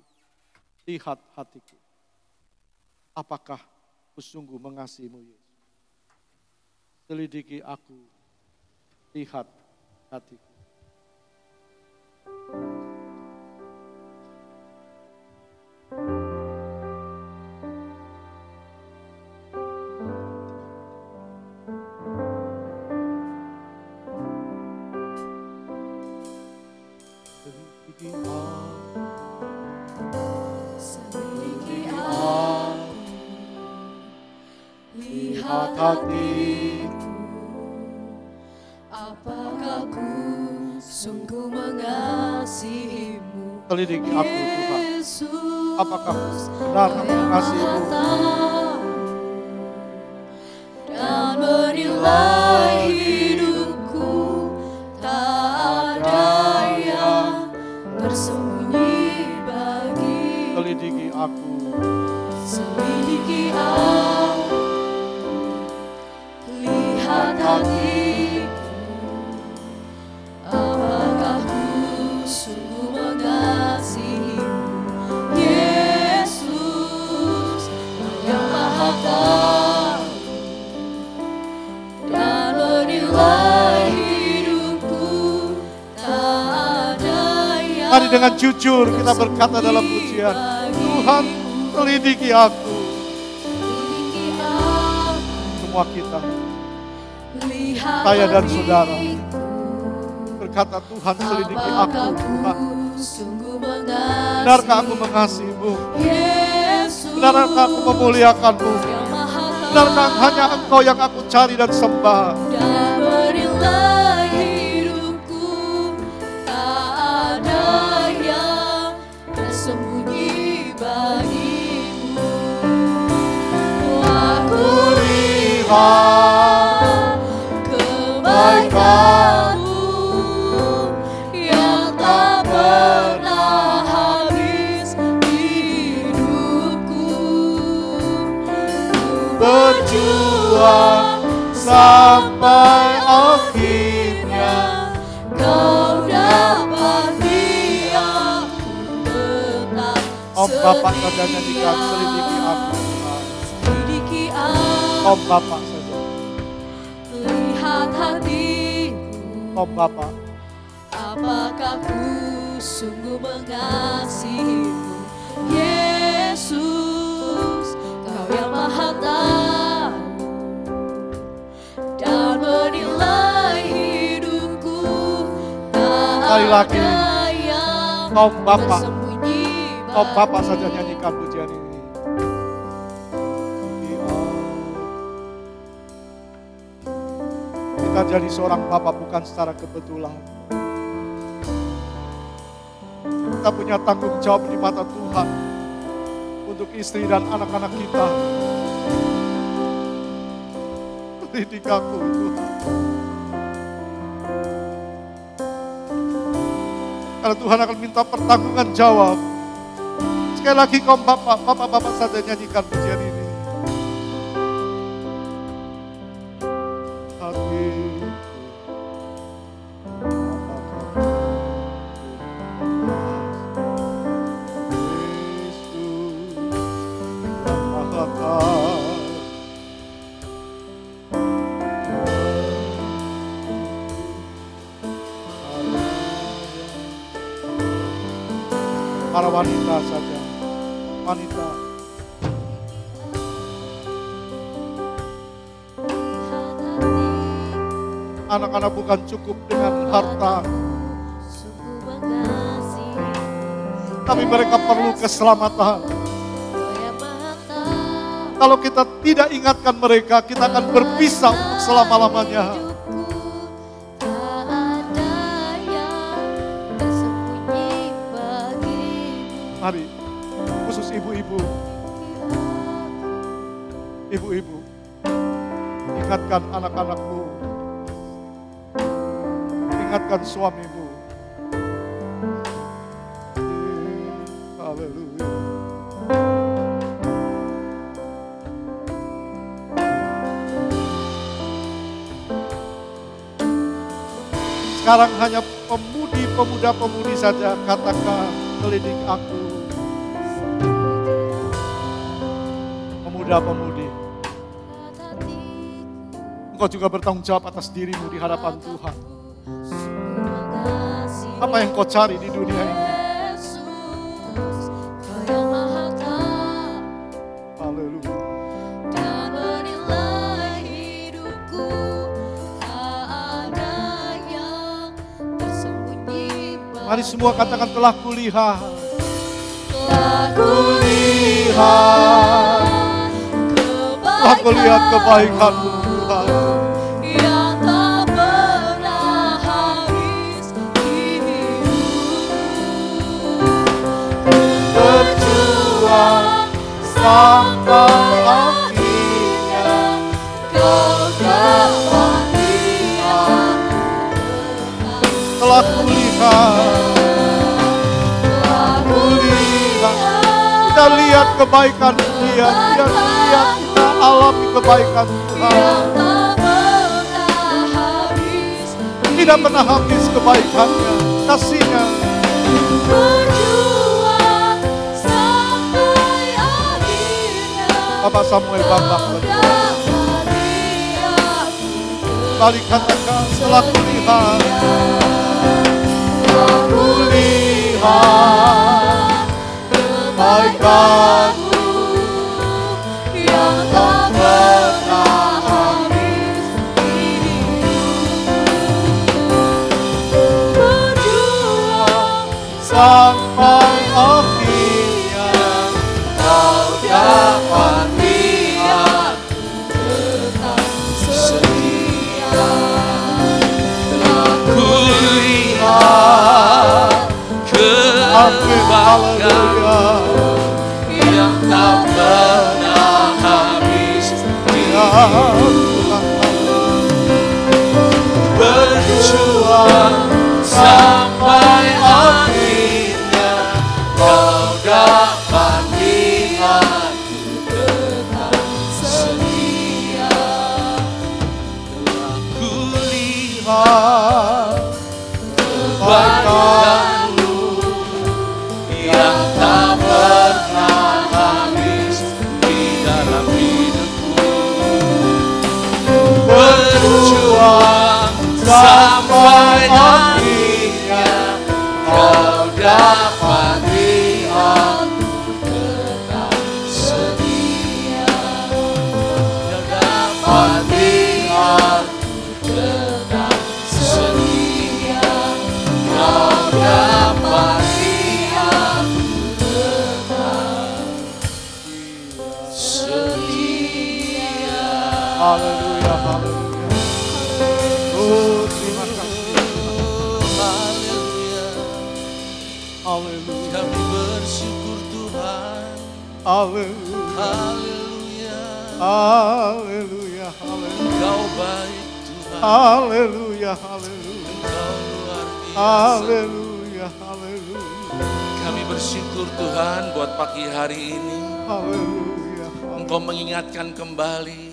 lihat hatiku. Apakah aku sungguh mengasihimu Yesus? Selidiki aku, lihat hatiku. Lihat hatiku, apakah ku sungguh mengasihimu? Selidiki aku Tuhan, apakah benar aku mengasihimu? Dan menilai hidupku, tak ada yang tersembunyi bagi. Selidiki aku, selidiki aku, lihat hatiku, apakah ku sungguh mengasihimu? Yesus yang Maha Tahu dan menilai hidupku, tak ada yang. Mari dengan jujur kita berkata dalam pujian, Tuhan selidiki aku. Semua kita, saya dan saudara, berkata Tuhan selidiki aku Tuhan. Benarkah aku mengasihimu? Benarkah aku memuliakanmu? Benarkah hanya Engkau yang aku cari dan sembah? Dan menilai hidupku, tak ada yang tersembunyi bagimu. Aku lihat kebaikanmu yang tak pernah habis hidupku. Berjuang sampai akhirnya, Kau dapati aku tetap Om Bapak saja nyanyikan selidiki aku Tuhan. selidiki aku, Om Bapak saja. lihat hati Engkau Bapa. Apakah ku sungguh mengasihimu, Yesus, Kau yang Maha Tahu dan menilai hidupku. Sekali lagi, Engkau Bapa. Bersembunyi Engkau Bapa saja nyanyikan pujian ini. Kita jadi seorang Bapa bukan secara kebetulan. Kita punya tanggung jawab di mata Tuhan untuk istri dan anak-anak kita. Didik aku Tuhan. Karena Tuhan akan minta pertanggungan jawab. Sekali lagi kau Bapak saja nyanyikan pujian ini. Para wanita saja, wanita. Anak-anak bukan cukup dengan harta, tapi mereka perlu keselamatan. Kalau kita tidak ingatkan mereka, kita akan berpisah untuk selama-lamanya. Mari, khusus ibu-ibu, ingatkan anak-anakmu, ingatkan suamimu. Haleluya. Sekarang hanya pemuda-pemudi saja katakan, selidik aku. Pemuda-pemudi, engkau juga bertanggung jawab atas dirimu di hadapan Tuhan. Apa yang kau cari di dunia ini? Haleluya. Mari semua katakan, telah kulihat. Telah kulihat kebaikan-Mu Tuhan. Yang tak pernah habis hidupku. Berjuang sampai akhirnya Kau dapat lihat. Telah kulihat. Kita lihat kebaikan Dia. Dia lihat kita alami kebaikan Tuhan. Tidak pernah habis kebaikannya, kasih-Nya. Berjuang sampai akhirnya Bapak Samuel Bambang, kembali katakan, telah kulihat. Telah kulihat kebaikan-Mu yang tak pernah habis hidupku. Berjuang sampai akhirnya Kau dapat lihat. tetap setia. Telah kulihat kebaikan yang tak pernah habis berjuang sampai akhirnya Kau dapat lihat. Tetap setia. Telah kulihat kebaikan-Mu yang tak pernah habis di dalam hidupku. Berjuang sampai sampai akhirnya kau dapati aku tetap setia. Kau dapati aku tetap setia. Kau dapati aku tetap setia. Haleluya, haleluya. Oh, terima kasih. Haleluya. Haleluya. Kami bersyukur Tuhan. Haleluya. Haleluya. Haleluya. Haleluya. Kau baik Tuhan. Haleluya. Haleluya. Kau luar biasa. Haleluya. Haleluya. Kami bersyukur Tuhan buat pagi hari ini. Haleluya. Engkau mengingatkan kembali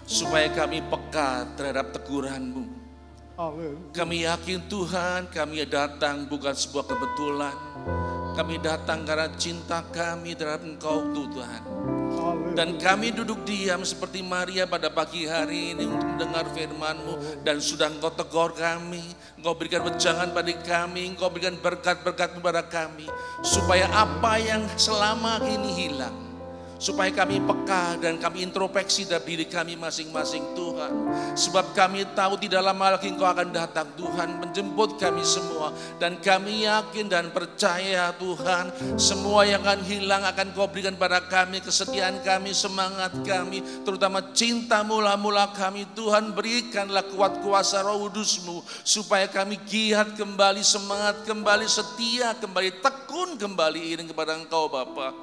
supaya kami peka terhadap teguran-Mu. Haleluya. Kami yakin Tuhan, kami datang bukan sebuah kebetulan. Kami datang karena cinta kami terhadap Engkau Tuhan. Dan kami duduk diam seperti Maria pada pagi hari ini untuk mendengar firman-Mu. Dan sudah Engkau tegur kami, Engkau berikan wejangan pada kami, Engkau berikan berkat-berkat kepada kami. Supaya apa yang selama ini hilang, supaya kami peka dan kami introspeksi dalam diri kami masing-masing Tuhan. Sebab kami tahu tidak lama lagi Engkau akan datang Tuhan menjemput kami semua. Dan kami yakin dan percaya Tuhan, semua yang akan hilang akan Kau berikan pada kami. Kesetiaan kami, semangat kami, terutama cinta mula-mula kami Tuhan. Berikanlah kuat kuasa Roh Kudus-Mu supaya kami giat kembali, semangat kembali, setia kembali, tekun kembali iring kepada Engkau Bapa.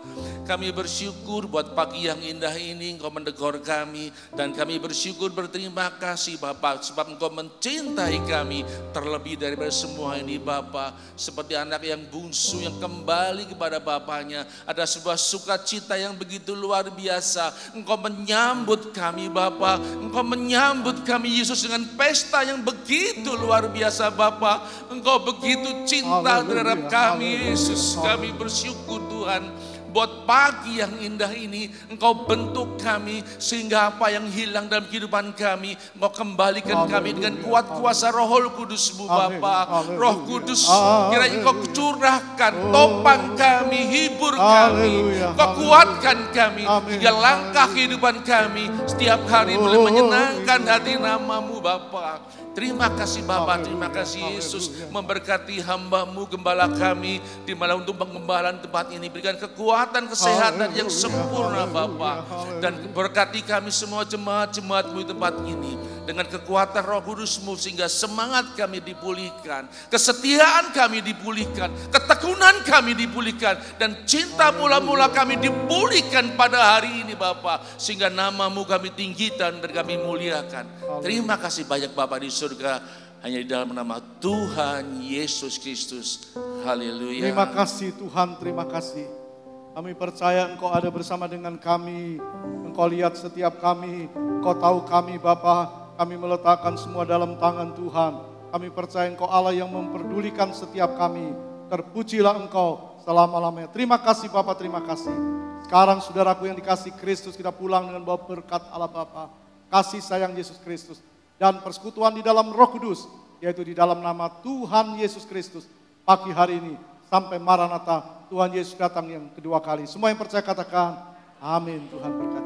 Kami bersyukur buat pagi yang indah ini Engkau mendegur kami. Dan kami bersyukur berterima kasih Bapa, sebab Engkau mencintai kami terlebih daripada semua ini Bapa. Seperti anak yang bungsu yang kembali kepada Bapaknya, ada sebuah sukacita yang begitu luar biasa. Engkau menyambut kami Bapa, Engkau menyambut kami Yesus dengan pesta yang begitu luar biasa Bapa. Engkau begitu cinta terhadap kami Yesus. Kami bersyukur Tuhan buat pagi yang indah ini. Engkau bentuk kami sehingga apa yang hilang dalam kehidupan kami Engkau kembalikan kami dengan kuat kuasa Roh Kudus-Mu Bapa. Roh Kudus kiranya Engkau curahkan, topang kami, hibur kami, Engkau kuatkan kami hingga langkah kehidupan kami setiap hari boleh menyenangkan hati nama-Mu Bapa. Terima kasih Bapa, terima kasih Yesus. Memberkati hamba-Mu, gembala kami, di mana untuk pengembalaan tempat ini. Berikan kekuatan, kesehatan yang sempurna Bapa. Dan berkati kami semua jemaat-jemaat-Mu di tempat ini. Dengan kekuatan Roh Kudus-Mu sehingga semangat kami dipulihkan. Kesetiaan kami dipulihkan. Ketekunan kami dipulihkan. Dan cinta mula-mula kami dipulihkan pada hari ini Bapa. Sehingga nama-Mu kami tinggikan dan kami muliakan. Terima kasih banyak Bapa di surga, hanya di dalam nama Tuhan Yesus Kristus. Haleluya. Terima kasih Tuhan, terima kasih. Kami percaya Engkau ada bersama dengan kami. Engkau lihat setiap kami, Engkau tahu kami Bapa. Kami meletakkan semua dalam tangan Tuhan. Kami percaya Engkau Allah yang memperdulikan setiap kami. Terpujilah Engkau selama-lamanya. Terima kasih Bapa, terima kasih. Sekarang saudaraku yang dikasih Kristus, kita pulang dengan bawa berkat Allah Bapa, kasih sayang Yesus Kristus, dan persekutuan di dalam Roh Kudus, yaitu di dalam nama Tuhan Yesus Kristus. Pagi hari ini sampai Maranatha, Tuhan Yesus datang yang kedua kali. Semua yang percaya katakan amin. Tuhan berkati.